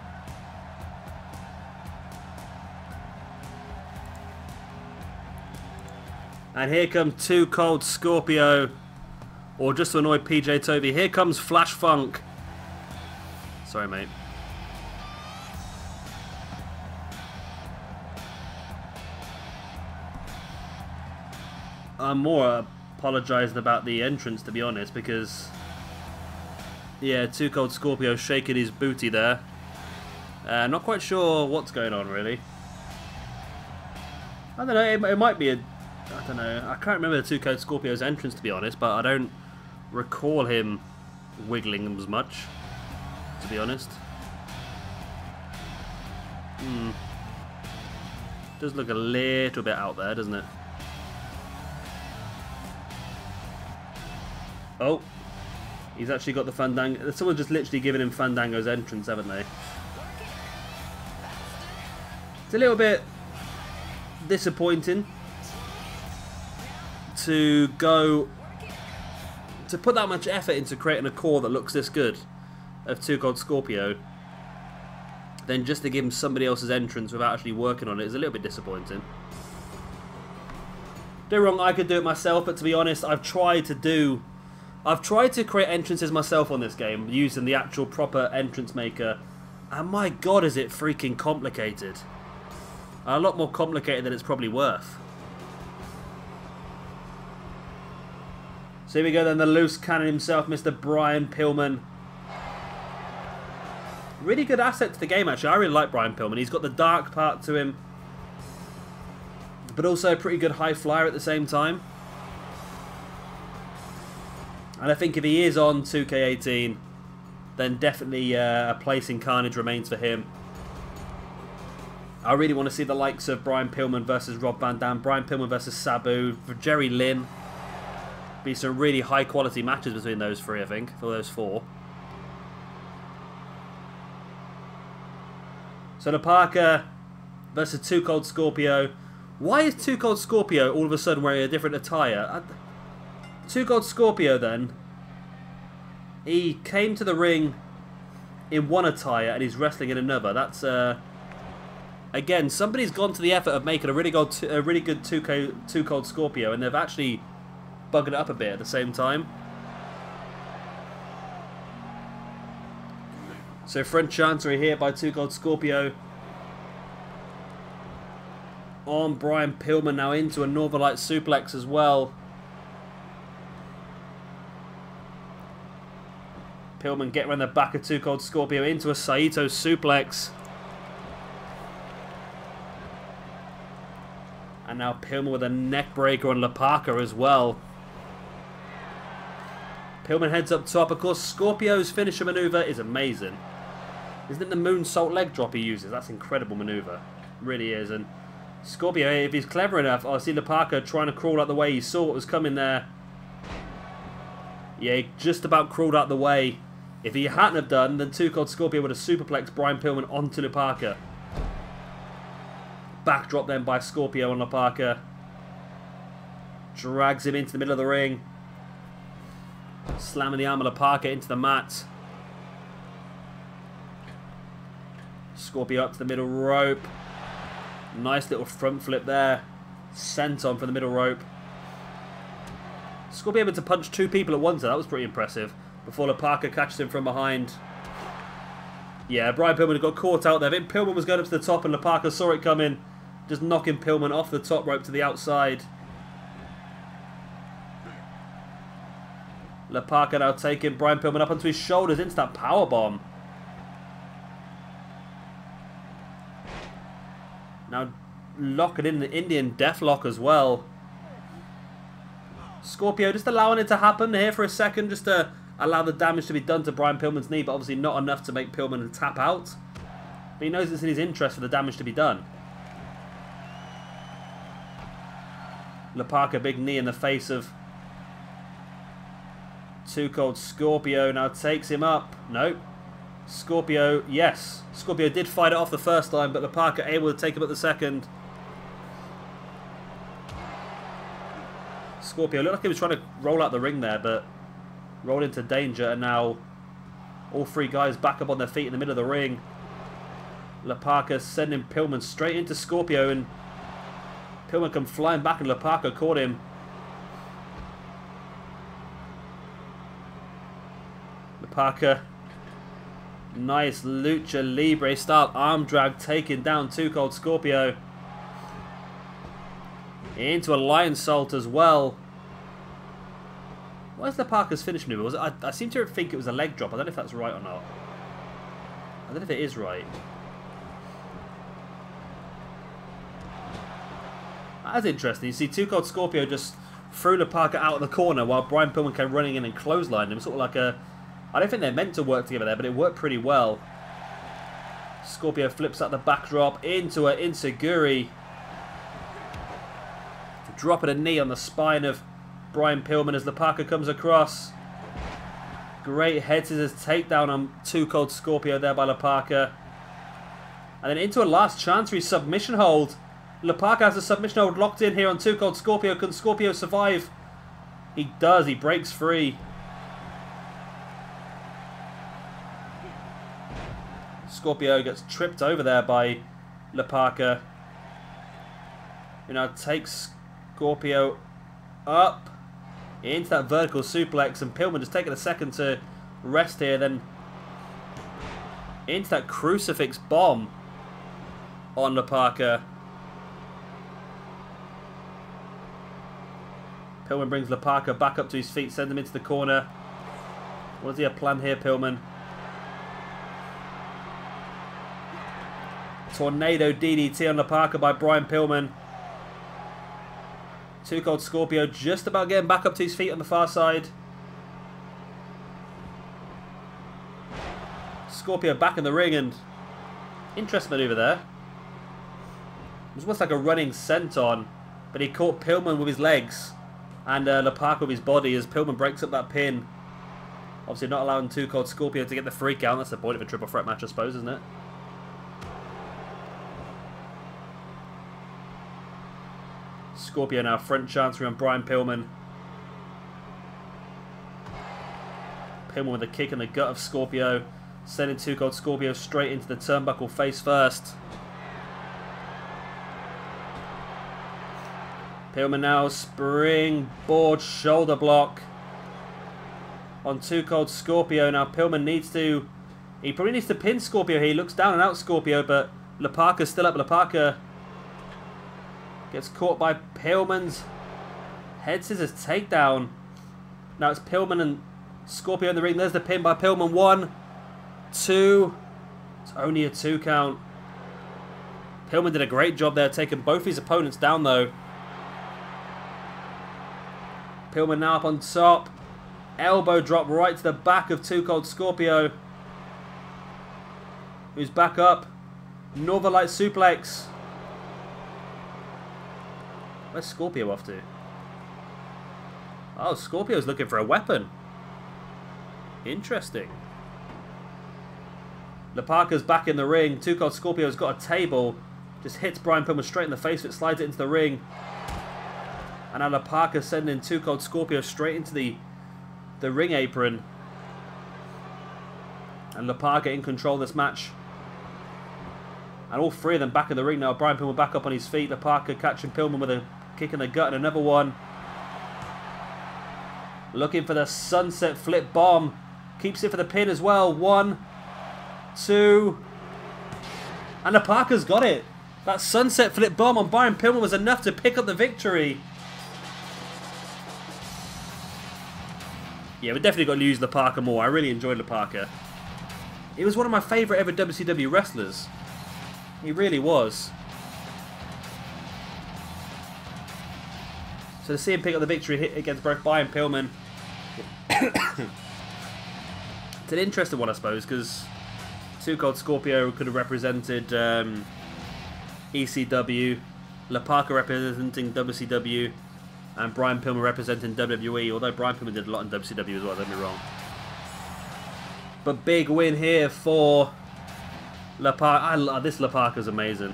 And here comes Too Cold Scorpio, or just to annoy PJ Toby. Here comes Flash Funk. Sorry, mate. I'm more apologising about the entrance, to be honest, because yeah, Too Cold Scorpio shaking his booty there. Not quite sure what's going on, really. I don't know, it might be a... I don't know. I can't remember the two-code Scorpio's entrance, to be honest, but I don't recall him wiggling as much, to be honest. Does look a little bit out there, doesn't it? Oh, he's actually got the Fandango. Someone's just literally given him Fandango's entrance, haven't they? It's a little bit disappointing to put that much effort into creating a core that looks this good of Two Gold Scorpio, then just to give him somebody else's entrance without actually working on it is a little bit disappointing. Don't get me wrong, I could do it myself, but to be honest, I've tried to create entrances myself on this game using the actual proper entrance maker, and my god is it freaking complicated. A lot more complicated than it's probably worth. So here we go then, the loose cannon himself, Mr. Brian Pillman. Really good asset to the game actually. I really like Brian Pillman. He's got the dark part to him, but also a pretty good high flyer at the same time. And I think if he is on 2K18, then definitely a place in Carnage remains for him. I really want to see the likes of Brian Pillman versus Rob Van Dam, Brian Pillman versus Sabu, for Jerry Lynn. Be some really high quality matches between those three, I think, for those four. So the Parka versus Two Cold Scorpio. Why is Two Cold Scorpio all of a sudden wearing a different attire? Two Cold Scorpio then, he came to the ring in one attire and he's wrestling in another. That's again, somebody's gone to the effort of making a really good Two Cold Scorpio, and they've actually buggered it up a bit at the same time. So French Chancery here by Two Cold Scorpio on Brian Pillman, now into a Northern Light suplex as well. Pillman getting around the back of Two Cold Scorpio into a Saito suplex. And now Pillman with a neck breaker on La Parka as well. Pillman heads up top. Of course, Scorpio's finisher maneuver is amazing. Isn't it the moonsault leg drop he uses? That's an incredible maneuver. It really is. And Scorpio, if he's clever enough, I see La Parka trying to crawl out the way. He saw what was coming there. Yeah, he just about crawled out the way. If he hadn't have done, then Two Cold Scorpio would have superplexed Brian Pillman onto La Parka. Backdrop then by Scorpio on La Parka. Drags him into the middle of the ring. Slamming the arm of La Parka into the mat. Scorpio up to the middle rope. Nice little front flip there. Senton from the middle rope. Scorpio able to punch two people at once. That was pretty impressive. Before La Parka catches him from behind. Yeah, Brian Pillman got caught out there. I think Pillman was going up to the top and La Parka saw it coming. Just knocking Pillman off the top rope to the outside. La Parka now taking Brian Pillman up onto his shoulders into that powerbomb. Now locking in the Indian Deathlock as well. Scorpio just allowing it to happen here for a second, just to allow the damage to be done to Brian Pillman's knee, but obviously not enough to make Pillman tap out. But he knows it's in his interest for the damage to be done. La Parka, big knee in the face of Two Cold Scorpio, now takes him up. Nope. Scorpio, yes. Scorpio did fight it off the first time, but La Parka able to take him up the second. Scorpio looked like he was trying to roll out the ring there, but rolled into danger, and now all three guys back up on their feet in the middle of the ring. La Parka sending Pillman straight into Scorpio, and Pillman come flying back, and La Parka caught him. La Parka, nice Lucha Libre style arm drag, taking down Two Cold Scorpio. Into a lion salt as well. What is La Parka's finish maneuver? Was it, I seem to think it was a leg drop. I don't know if that's right or not. I don't know if it is right. That's interesting. You see Too Cold Scorpio just threw the Parka out of the corner while Brian Pillman came running in and clotheslined him. Sort of like a... I don't think they're meant to work together there, but it worked pretty well. Scorpio flips out the backdrop into an Inseguri. Dropping a knee on the spine of Brian Pillman as the Parka comes across. Great head scissors takedown on Too Cold Scorpio there by La Parka. And then into a last chancery submission hold. La Parka has a submission hold locked in here on Too Cold Scorpio. Can Scorpio survive? He does. He breaks free. Scorpio gets tripped over there by La Parka. You know, takes Scorpio up into that vertical suplex, and Pillman just taking a second to rest here, then into that crucifix bomb on La Parka. Pillman brings La Parka back up to his feet, sends him into the corner. What does he have planned here, Pillman? Tornado DDT on La Parka by Brian Pillman. Too Cold Scorpio just about getting back up to his feet on the far side. Scorpio back in the ring, and interesting maneuver there. It was almost like a running senton, but he caught Pillman with his legs and La Parka with his body as Pillman breaks up that pin. Obviously not allowing Too Cold Scorpio to get the freak out. That's the point of a triple threat match, I suppose, isn't it? Scorpio now front chancery on Brian Pillman. Pillman with a kick in the gut of Scorpio, sending Too Cold Scorpio straight into the turnbuckle face first. Pillman now springboard shoulder block on Too Cold Scorpio. Now Pillman needs to... He probably needs to pin Scorpio here. He looks down and out Scorpio, but La Parka's still up. La Parka gets caught by Pillman's head scissors takedown. Now it's Pillman and Scorpio in the ring. There's the pin by Pillman. 1, 2. It's only a 2 count. Pillman did a great job there, taking both his opponents down though. Pillman now up on top. Elbow drop right to the back of Too Cold Scorpio, who's back up. Northern Light suplex. Where's Scorpio off to? Oh, Scorpio's looking for a weapon. Interesting. La Parka's back in the ring. Too Cold Scorpio's got a table. Just hits Brian Pillman straight in the face. It slides it into the ring. And now La Parka sending Too Cold Scorpio straight into the ring apron. And La Parka in control of this match. And all three of them back in the ring now. Brian Pillman back up on his feet. La Parka catching Pillman with a kick in the gut and another one. Looking for the sunset flip bomb. Keeps it for the pin as well. 1, 2. And La Parka's got it. That sunset flip bomb on Brian Pillman was enough to pick up the victory. Yeah, we definitely got to use La Parka more. I really enjoyed La Parka. He was one of my favourite ever WCW wrestlers. He really was. So to see him pick up the victory hit against both Brian Pillman. It's an interesting one, I suppose, because Too Cold Scorpio could have represented ECW, La Parka representing WCW, and Brian Pillman representing WWE, although Brian Pillman did a lot in WCW as well, don't get me wrong. But big win here for La Parka. This La Parka's amazing.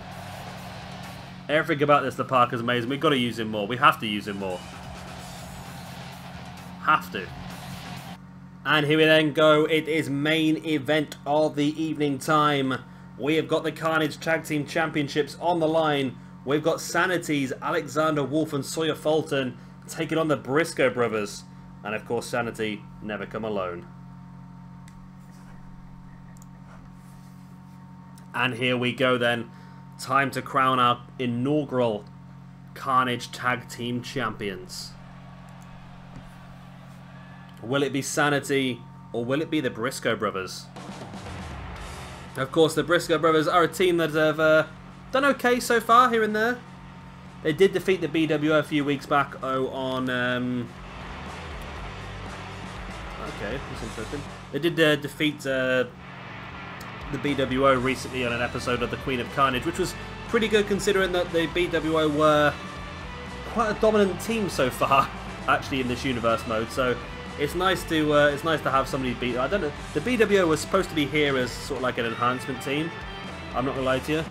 Everything about this La Parka's amazing. We've got to use him more. We have to use him more. Have to. And here we then go. It is main event of the evening time. We have got the Carnage Tag Team Championships on the line. We've got Sanity's Alexander Wolf and Sawyer Fulton taking on the Briscoe brothers. And of course, Sanity never come alone. And here we go then. Time to crown our inaugural Carnage Tag Team Champions. Will it be Sanity or will it be the Briscoe brothers? Of course, the Briscoe brothers are a team that have done okay so far here and there. They did defeat the BWO a few weeks back on... okay, that's interesting. They did defeat the BWO recently on an episode of the Queen of Carnage, which was pretty good considering that the BWO were quite a dominant team so far, actually, in this universe mode. So it's nice to have somebody beat. I don't know. The BWO was supposed to be here as sort of like an enhancement team. I'm not gonna lie to you.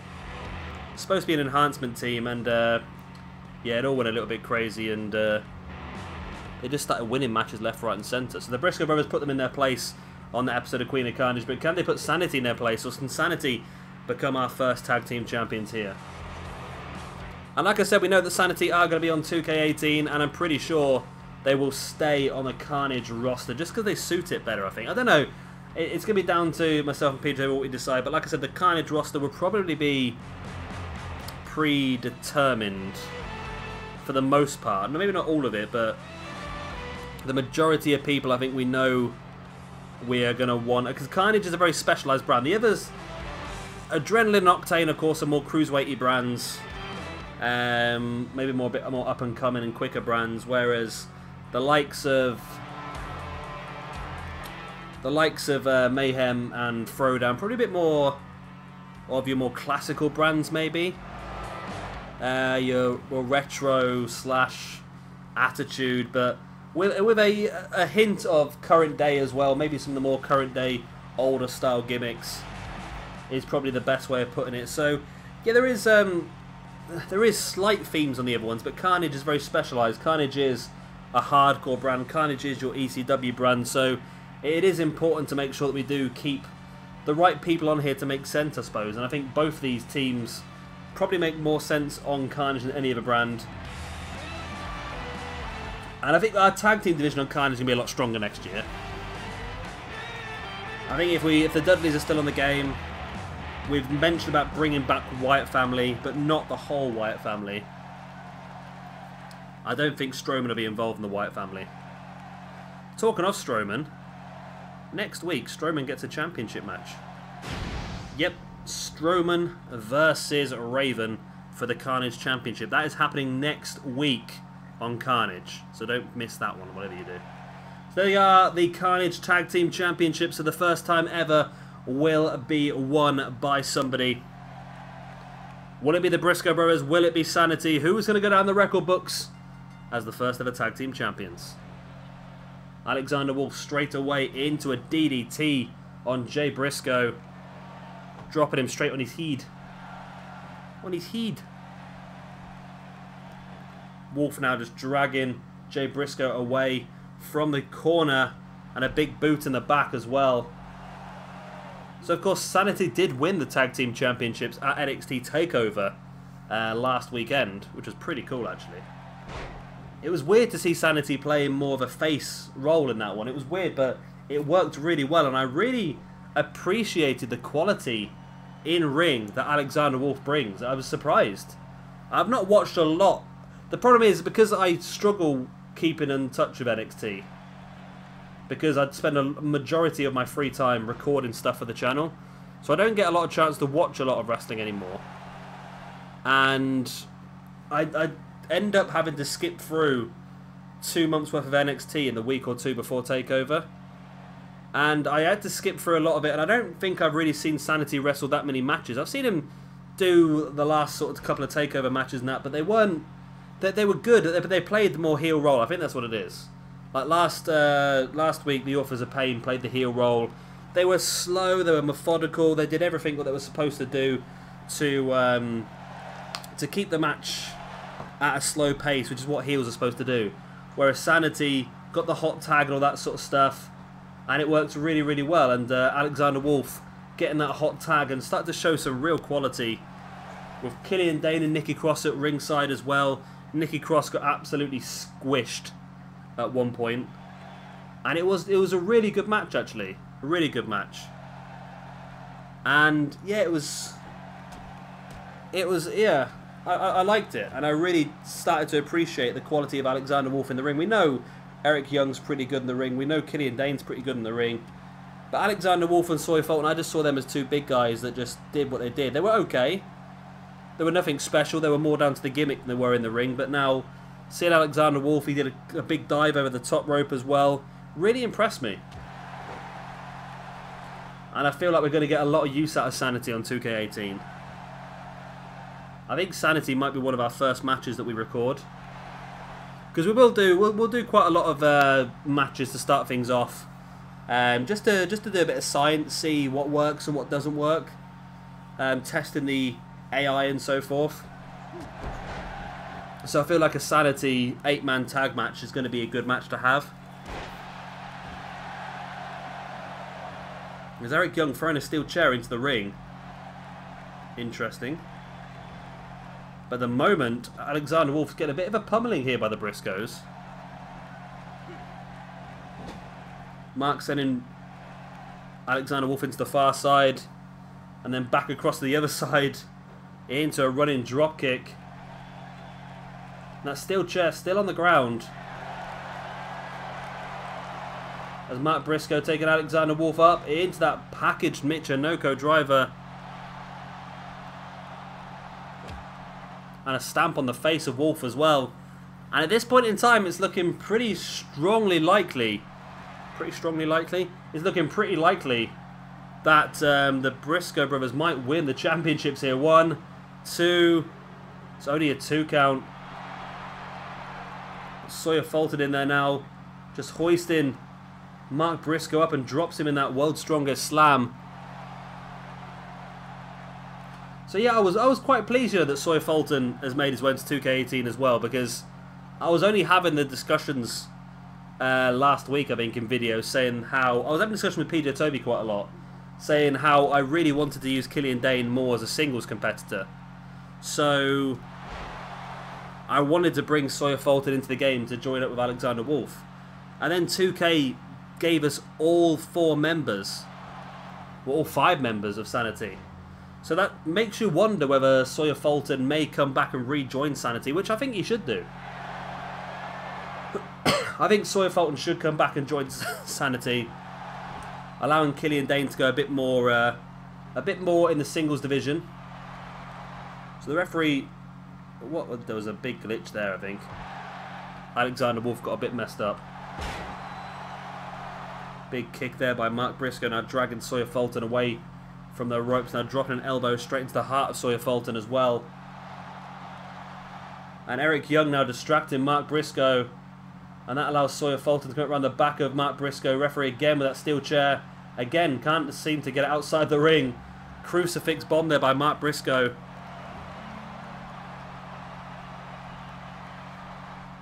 It's supposed to be an enhancement team, and yeah, it all went a little bit crazy, and they just started winning matches left, right, and centre. So the Briscoe brothers put them in their place on the episode of Queen of Carnage, but can they put Sanity in their place, or can Sanity become our first tag team champions here? And like I said, we know that Sanity are going to be on 2K18, and I'm pretty sure they will stay on the Carnage roster just because they suit it better, I think. I don't know. It's going to be down to myself and PJ what we decide, but like I said, the Carnage roster will probably be predetermined for the most part. Maybe not all of it, but the majority of people I think we know we are going to want, because Carnage is a very specialised brand. The others, Adrenaline and Octane, of course, are more cruiserweighty brands, maybe a bit more up and coming and quicker brands, whereas the likes of Mayhem and Throwdown, probably a bit more of your more classical brands, maybe. Your more retro / attitude, but with a hint of current day as well. Maybe some of the more current day, older style gimmicks is probably the best way of putting it. So yeah, there is slight themes on the other ones, but Carnage is very specialised. Carnage is a hardcore brand. Carnage is your ECW brand, so it is important to make sure that we do keep the right people on here to make sense, I suppose. And I think both these teams probably make more sense on Carnage than any other brand. And I think our tag team division on Carnage is going to be a lot stronger next year. I think if the Dudleys are still on the game, we've mentioned about bringing back Wyatt family, but not the whole Wyatt family. I don't think Strowman will be involved in the Wyatt family. Talking of Strowman, next week Strowman gets a championship match. Yep, Strowman versus Raven for the Carnage Championship. That is happening next week on Carnage, so don't miss that one, whatever you do. So there you are, the Carnage Tag Team Championships for the first time ever will be won by somebody. Will it be the Briscoe brothers? Will it be Sanity? Who's going to go down the record books as the first ever tag team champions? Alexander Wolf straight away into a DDT on Jay Briscoe, dropping him straight on his head. On his head. Wolf now just dragging Jay Briscoe away from the corner, and a big boot in the back as well. So of course Sanity did win the Tag Team Championships at NXT TakeOver last weekend, which was pretty cool actually. It was weird to see Sanity playing more of a face role in that one. It was weird, but it worked really well, and I really appreciated the quality in ring that Alexander Wolf brings. I was surprised. I've not watched a lot. The problem is, because I struggle keeping in touch with NXT, because I'd spend a majority of my free time recording stuff for the channel, so I don't get a lot of chance to watch a lot of wrestling anymore. And I end up having to skip through 2 months worth of NXT in the week or two before TakeOver. And I had to skip through a lot of it, and I don't think I've really seen Sanity wrestle that many matches. I've seen him do the last sort of couple of TakeOver matches and that, but they weren't... They were good, but they played the more heel role. I think that's what it is. Like last week, the Authors of Pain played the heel role. They were slow, they were methodical, they did everything what they were supposed to do to keep the match at a slow pace, which is what heels are supposed to do. Whereas Sanity got the hot tag and all that sort of stuff, and it worked really, really well. And Alexander Wolf getting that hot tag and starting to show some real quality with Killian, Dain and Nikki Cross at ringside as well. Nikki Cross got absolutely squished at one point, and it was a really good match actually, a really good match. And yeah, it was yeah, I liked it, and I really started to appreciate the quality of Alexander Wolf in the ring. We know Eric Young's pretty good in the ring, we know Killian Dane's pretty good in the ring, but Alexander Wolf and Soy Fulton, I just saw them as two big guys that just did what they did. They were okay, They were nothing special. They were more down to the gimmick than they were in the ring. But now, seeing Alexander Wolf, he did a big dive over the top rope as well. Really impressed me. And I feel like we're going to get a lot of use out of Sanity on 2K18. I think Sanity might be one of our first matches that we record. Because we'll do quite a lot of matches to start things off. Just to do a bit of science, see what works and what doesn't work. Testing the AI and so forth. So I feel like a Sanity 8-man tag match is going to be a good match to have. There's Eric Young throwing a steel chair into the ring. Interesting. But at the moment, Alexander Wolf's getting a bit of a pummeling here by the Briscoes. Mark sending Alexander Wolf into the far side. And then back across to the other side. Into a running drop kick. And that steel chair still on the ground. As Mark Briscoe taking Alexander Wolf up into that packaged Michinoku driver. And a stamp on the face of Wolf as well. And at this point in time, it's looking pretty strongly likely. It's looking pretty likely that the Briscoe brothers might win the championships here. 1, 2. It's only a 2 count. Sawyer Fulton in there now. Just hoisting Mark Briscoe up and drops him in that World's Strongest Slam. So yeah, I was quite pleased here that Sawyer Fulton has made his way to 2K18 as well, because I was only having the discussions last week, I think, in videos, saying how I was having a discussion with PJ Toby quite a lot, saying how I really wanted to use Killian Dain more as a singles competitor. So I wanted to bring Sawyer Fulton into the game to join up with Alexander Wolf. And then 2K gave us all 4 members, well, all 5 members of Sanity. So that makes you wonder whether Sawyer Fulton may come back and rejoin Sanity, which I think he should do. I think Sawyer Fulton should come back and join Sanity, allowing Killian Dain to go a bit more in the singles division. So the referee, there was a big glitch there, I think. Alexander Wolf got a bit messed up. Big kick there by Mark Briscoe, now dragging Sawyer Fulton away from the ropes, now dropping an elbow straight into the heart of Sawyer Fulton as well. And Eric Young now distracting Mark Briscoe, and that allows Sawyer Fulton to come around the back of Mark Briscoe. Referee again with that steel chair. Again, can't seem to get it outside the ring. Crucifix bomb there by Mark Briscoe.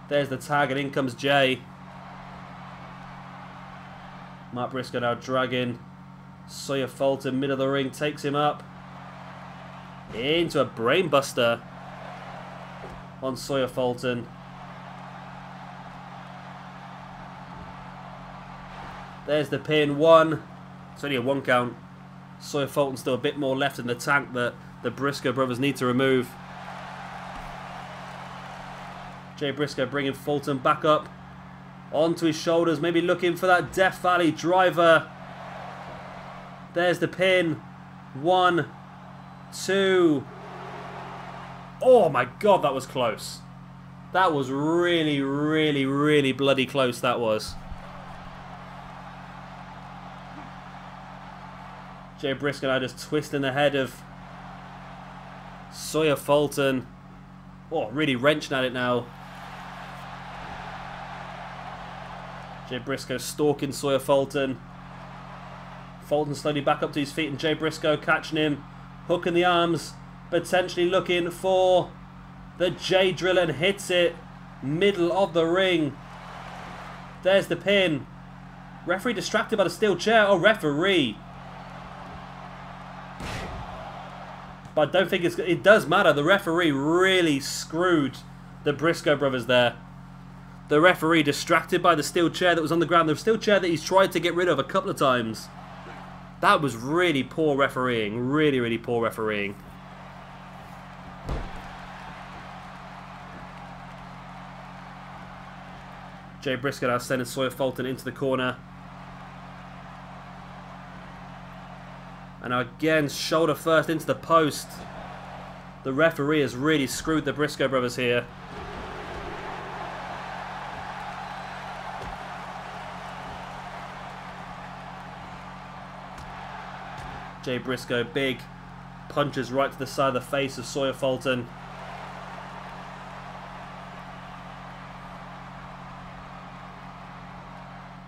There's the tag, and in comes Jay. Mark Briscoe now dragging Sawyer Fulton, middle of the ring, takes him up into a brainbuster on Sawyer Fulton. There's the pin, 1. It's only a 1 count. Sawyer Fulton's still a bit more left in the tank that the Briscoe brothers need to remove. Jay Briscoe bringing Fulton back up onto his shoulders, maybe looking for that Death Valley driver. There's the pin. 1, 2. Oh my god, that was close. That was really, really, really bloody close, that was. Jay Briscoe now just twisting the head of Sawyer Fulton. Oh, really wrenching at it now. Jay Briscoe stalking Sawyer Fulton. Fulton slowly back up to his feet, and Jay Briscoe catching him. Hook in the arms. Potentially looking for the J drill, and hits it. Middle of the ring. There's the pin. Referee distracted by the steel chair. Oh, referee. But I don't think it does matter. The referee really screwed the Briscoe brothers there. The referee distracted by the steel chair that was on the ground. The steel chair that he's tried to get rid of a couple of times. That was really poor refereeing. Really, really poor refereeing. Jay Briscoe now sending Sawyer Fulton into the corner. And now again, shoulder first into the post. The referee has really screwed the Briscoe brothers here. Jay Briscoe, big punches right to the side of the face of Sawyer Fulton.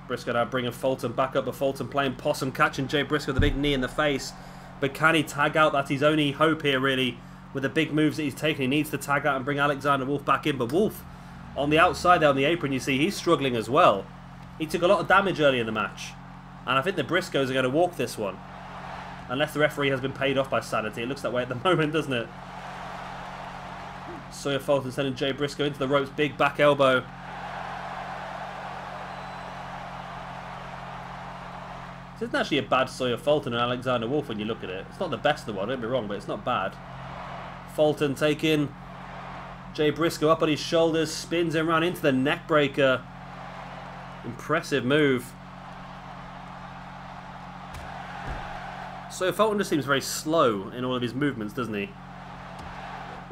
Briscoe now bringing Fulton back up, but Fulton playing possum, catching Jay Briscoe with a big knee in the face. But can he tag out? That's his only hope here, really, with the big moves that he's taking. He needs to tag out and bring Alexander Wolf back in. But Wolf, on the outside there on the apron, you see he's struggling as well. He took a lot of damage early in the match. And I think the Briscoes are going to walk this one. Unless the referee has been paid off by Sanity. It looks that way at the moment, doesn't it? Sawyer Fulton sending Jay Briscoe into the ropes. Big back elbow. This isn't actually a bad Sawyer Fulton and Alexander Wolf when you look at it. It's not the best of the one, don't be wrong, but it's not bad. Fulton taking Jay Briscoe up on his shoulders. Spins him around into the neck breaker. Impressive move. So Fulton just seems very slow in all of his movements, doesn't he?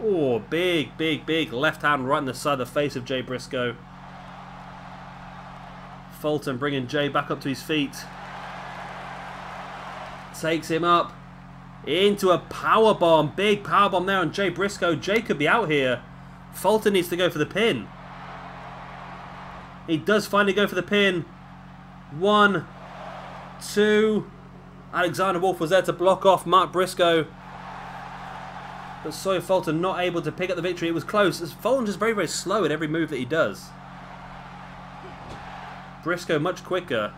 Oh, big, big, big left hand right in the side of the face of Jay Briscoe. Fulton bringing Jay back up to his feet. Takes him up into a powerbomb. Big powerbomb there on Jay Briscoe. Jay could be out here. Fulton needs to go for the pin. He does finally go for the pin. 1, 2... Alexander Wolf was there to block off Mark Briscoe. But Sawyer Fulton not able to pick up the victory. It was close. Fulton's just very, very slow in every move that he does. Briscoe much quicker.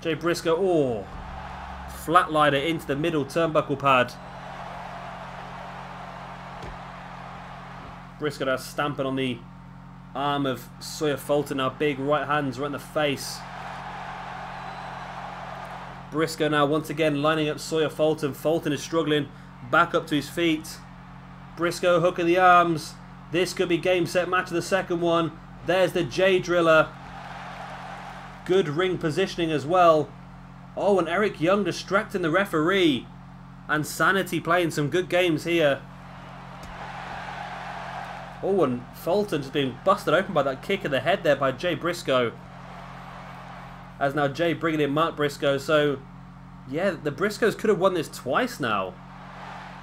Jay Briscoe, oh. Flatliner into the middle turnbuckle pad. Briscoe now stamping on the arm of Sawyer Fulton. Now big right hands right in the face. Briscoe now once again lining up Sawyer Fulton. Fulton is struggling back up to his feet. Briscoe hook of the arms. This could be game, set, match of the second one. There's the J Driller. Good ring positioning as well. Oh, and Eric Young distracting the referee. And Sanity playing some good games here. Oh, and Fulton just being busted open by that kick of the head there by Jay Briscoe. As now Jay bringing in Mark Briscoe. So, yeah, the Briscoes could have won this twice now.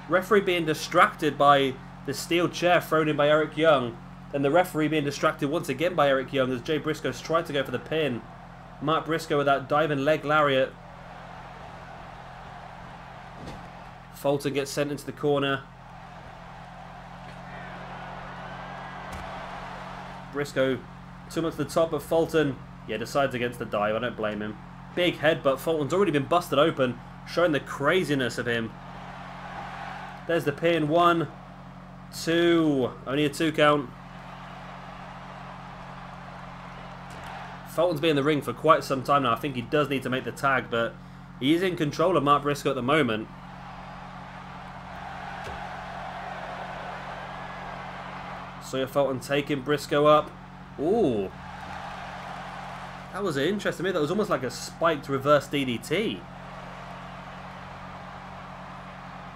Referee being distracted by the steel chair thrown in by Eric Young. And the referee being distracted once again by Eric Young as Jay Briscoe's tried to go for the pin. Mark Briscoe with that diving leg lariat. Fulton gets sent into the corner. Briscoe too much to the top of Fulton. Yeah, decides against the dive. I don't blame him. Big headbutt. Fulton's already been busted open, showing the craziness of him. There's the pin. 1, 2. Only a 2 count. Fulton's been in the ring for quite some time now. I think he does need to make the tag, but he is in control of Mark Briscoe at the moment. Sawyer Fulton taking Briscoe up. Ooh. That was an interesting move. That was almost like a spiked reverse DDT.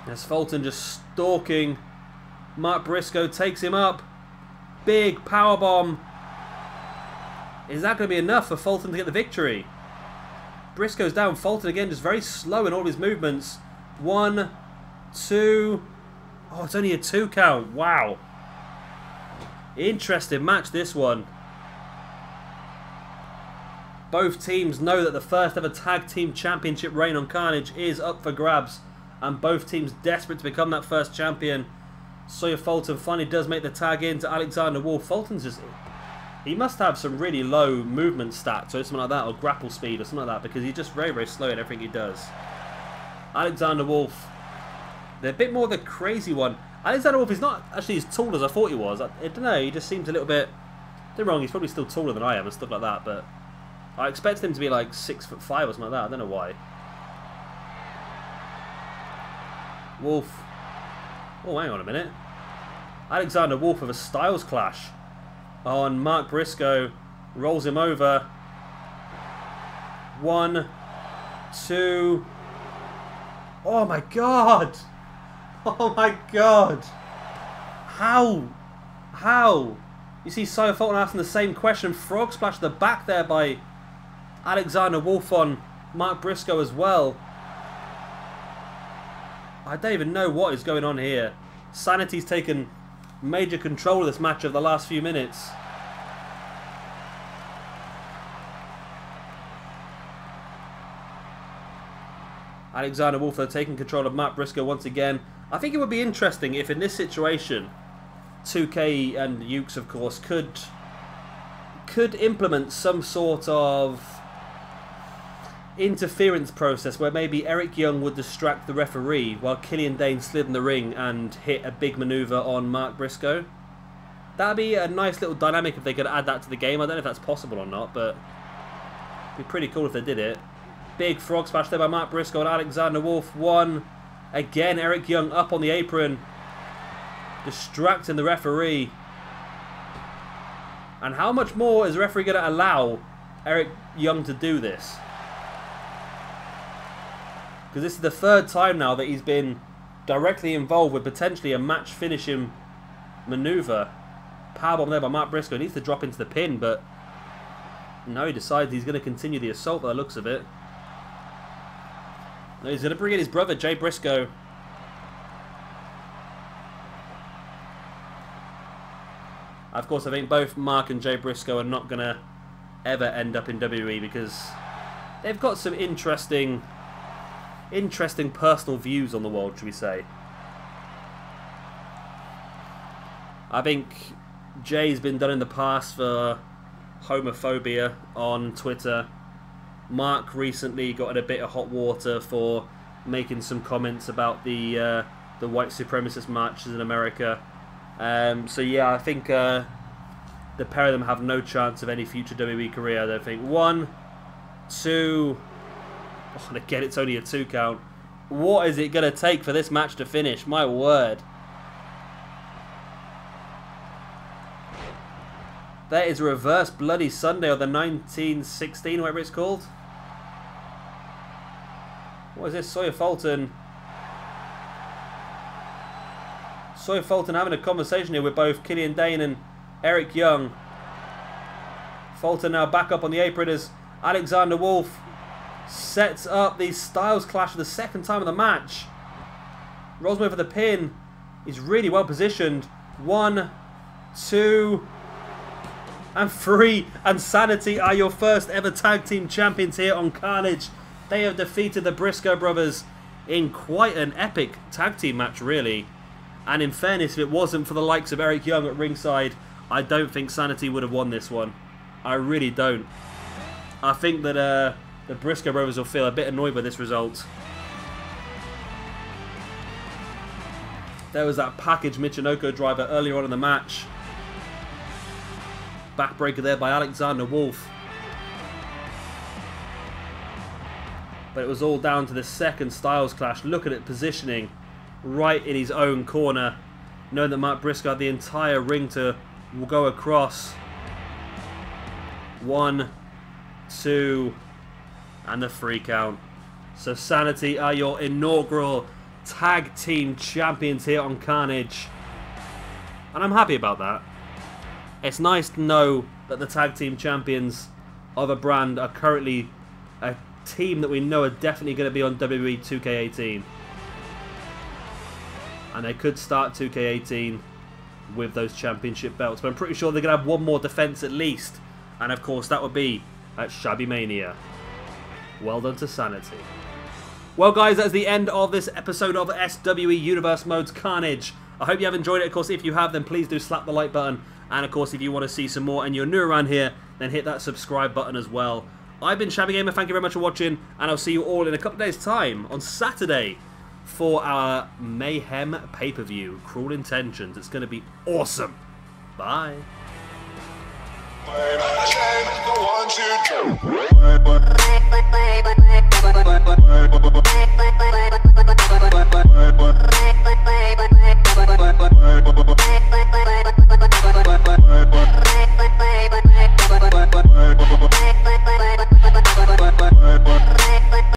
As Fulton just stalking Mark Briscoe, takes him up. Big powerbomb. Is that going to be enough for Fulton to get the victory? Briscoe's down. Fulton again just very slow in all his movements. 1, 2. Oh, it's only a 2 count. Wow. Interesting match, this one. Both teams know that the first ever Tag Team Championship reign on Carnage is up for grabs. And both teams desperate to become that first champion. Sawyer Fulton finally does make the tag in to Alexander Wolf. Fulton's just... He must have some really low movement stats or something like that, or grapple speed or something like that, because he's just very, very slow in everything he does. Alexander Wolf. They're a bit more the crazy one. Alexander Wolf is not actually as tall as I thought he was. I don't know, he just seems a little bit... Don't wrong, he's probably still taller than I am and stuff like that, but... I expected him to be like 6'5" or something like that. I don't know why. Wolf. Oh, hang on a minute. Alexander Wolf with a Styles Clash on Mark Briscoe. Rolls him over. 1, 2. Oh my god! Oh my god. How? How? You see Sire Fulton asking the same question. Frog splash to the back there by Alexander Wolf on Mark Briscoe as well. I don't even know what is going on here. Sanity's taken major control of this match over the last few minutes. Alexander Wolf, though, taking control of Mark Briscoe once again. I think it would be interesting if in this situation 2K and Ukes, of course, could implement some sort of interference process where maybe Eric Young would distract the referee while Killian Dain slid in the ring and hit a big maneuver on Mark Briscoe. That'd be a nice little dynamic if they could add that to the game. I don't know if that's possible or not, but it'd be pretty cool if they did it. Big frog splash there by Mark Briscoe and Alexander Wolf. One. Again, Eric Young up on the apron, distracting the referee. And how much more is the referee going to allow Eric Young to do this? Because this is the third time now that he's been directly involved with potentially a match finishing maneuver. Powerbomb there by Mark Briscoe. He needs to drop into the pin, but no, he decides he's going to continue the assault by the looks of it. No, he's going to bring in his brother, Jay Briscoe. Of course, I think both Mark and Jay Briscoe are not going to ever end up in WWE because they've got some interesting personal views on the world, should we say. I think Jay's been done in the past for homophobia on Twitter. Mark recently got in a bit of hot water for making some comments about the white supremacist marches in America. So yeah, I think the pair of them have no chance of any future WWE career. I don't think. 1, 2. Oh, and again, it's only a 2 count. What is it going to take for this match to finish? My word. That is Reverse Bloody Sunday, or the 1916, whatever it's called. What is this? Sawyer Fulton. Sawyer Fulton having a conversation here with both Killian Dain and Eric Young. Fulton now back up on the apron as Alexander Wolf sets up the Styles Clash for the second time of the match. Rosemary for the pin. He's really well positioned. 1, 2, and 3. And Sanity are your first ever tag team champions here on Carnage. They have defeated the Briscoe brothers in quite an epic tag team match, really. And in fairness, if it wasn't for the likes of Eric Young at ringside, I don't think Sanity would have won this one. I really don't. I think that the Briscoe brothers will feel a bit annoyed by this result. There was that package Michinoku driver earlier on in the match. Backbreaker there by Alexander Wolf. But it was all down to the second Styles Clash. Look at it positioning right in his own corner. Knowing that Mark Briscoe had the entire ring to go across. 1, 2, and the 3 count. So Sanity are your inaugural tag team champions here on Carnage. And I'm happy about that. It's nice to know that the tag team champions of a brand are currently a team that we know are definitely going to be on WWE 2K18. And they could start 2K18 with those championship belts. But I'm pretty sure they're going to have one more defense at least. And of course that would be at Shabby Mania. Well done to Sanity. Well guys, that's the end of this episode of SWE Universe Mode's Carnage. I hope you have enjoyed it. Of course, if you have, then please do slap the like button. And of course, if you want to see some more and you're new around here, then hit that subscribe button as well. I've been Shabby Gamer, thank you very much for watching, and I'll see you all in a couple of days' time on Saturday for our Mayhem pay-per-view, Cruel Intentions. It's going to be awesome. Bye. Bye.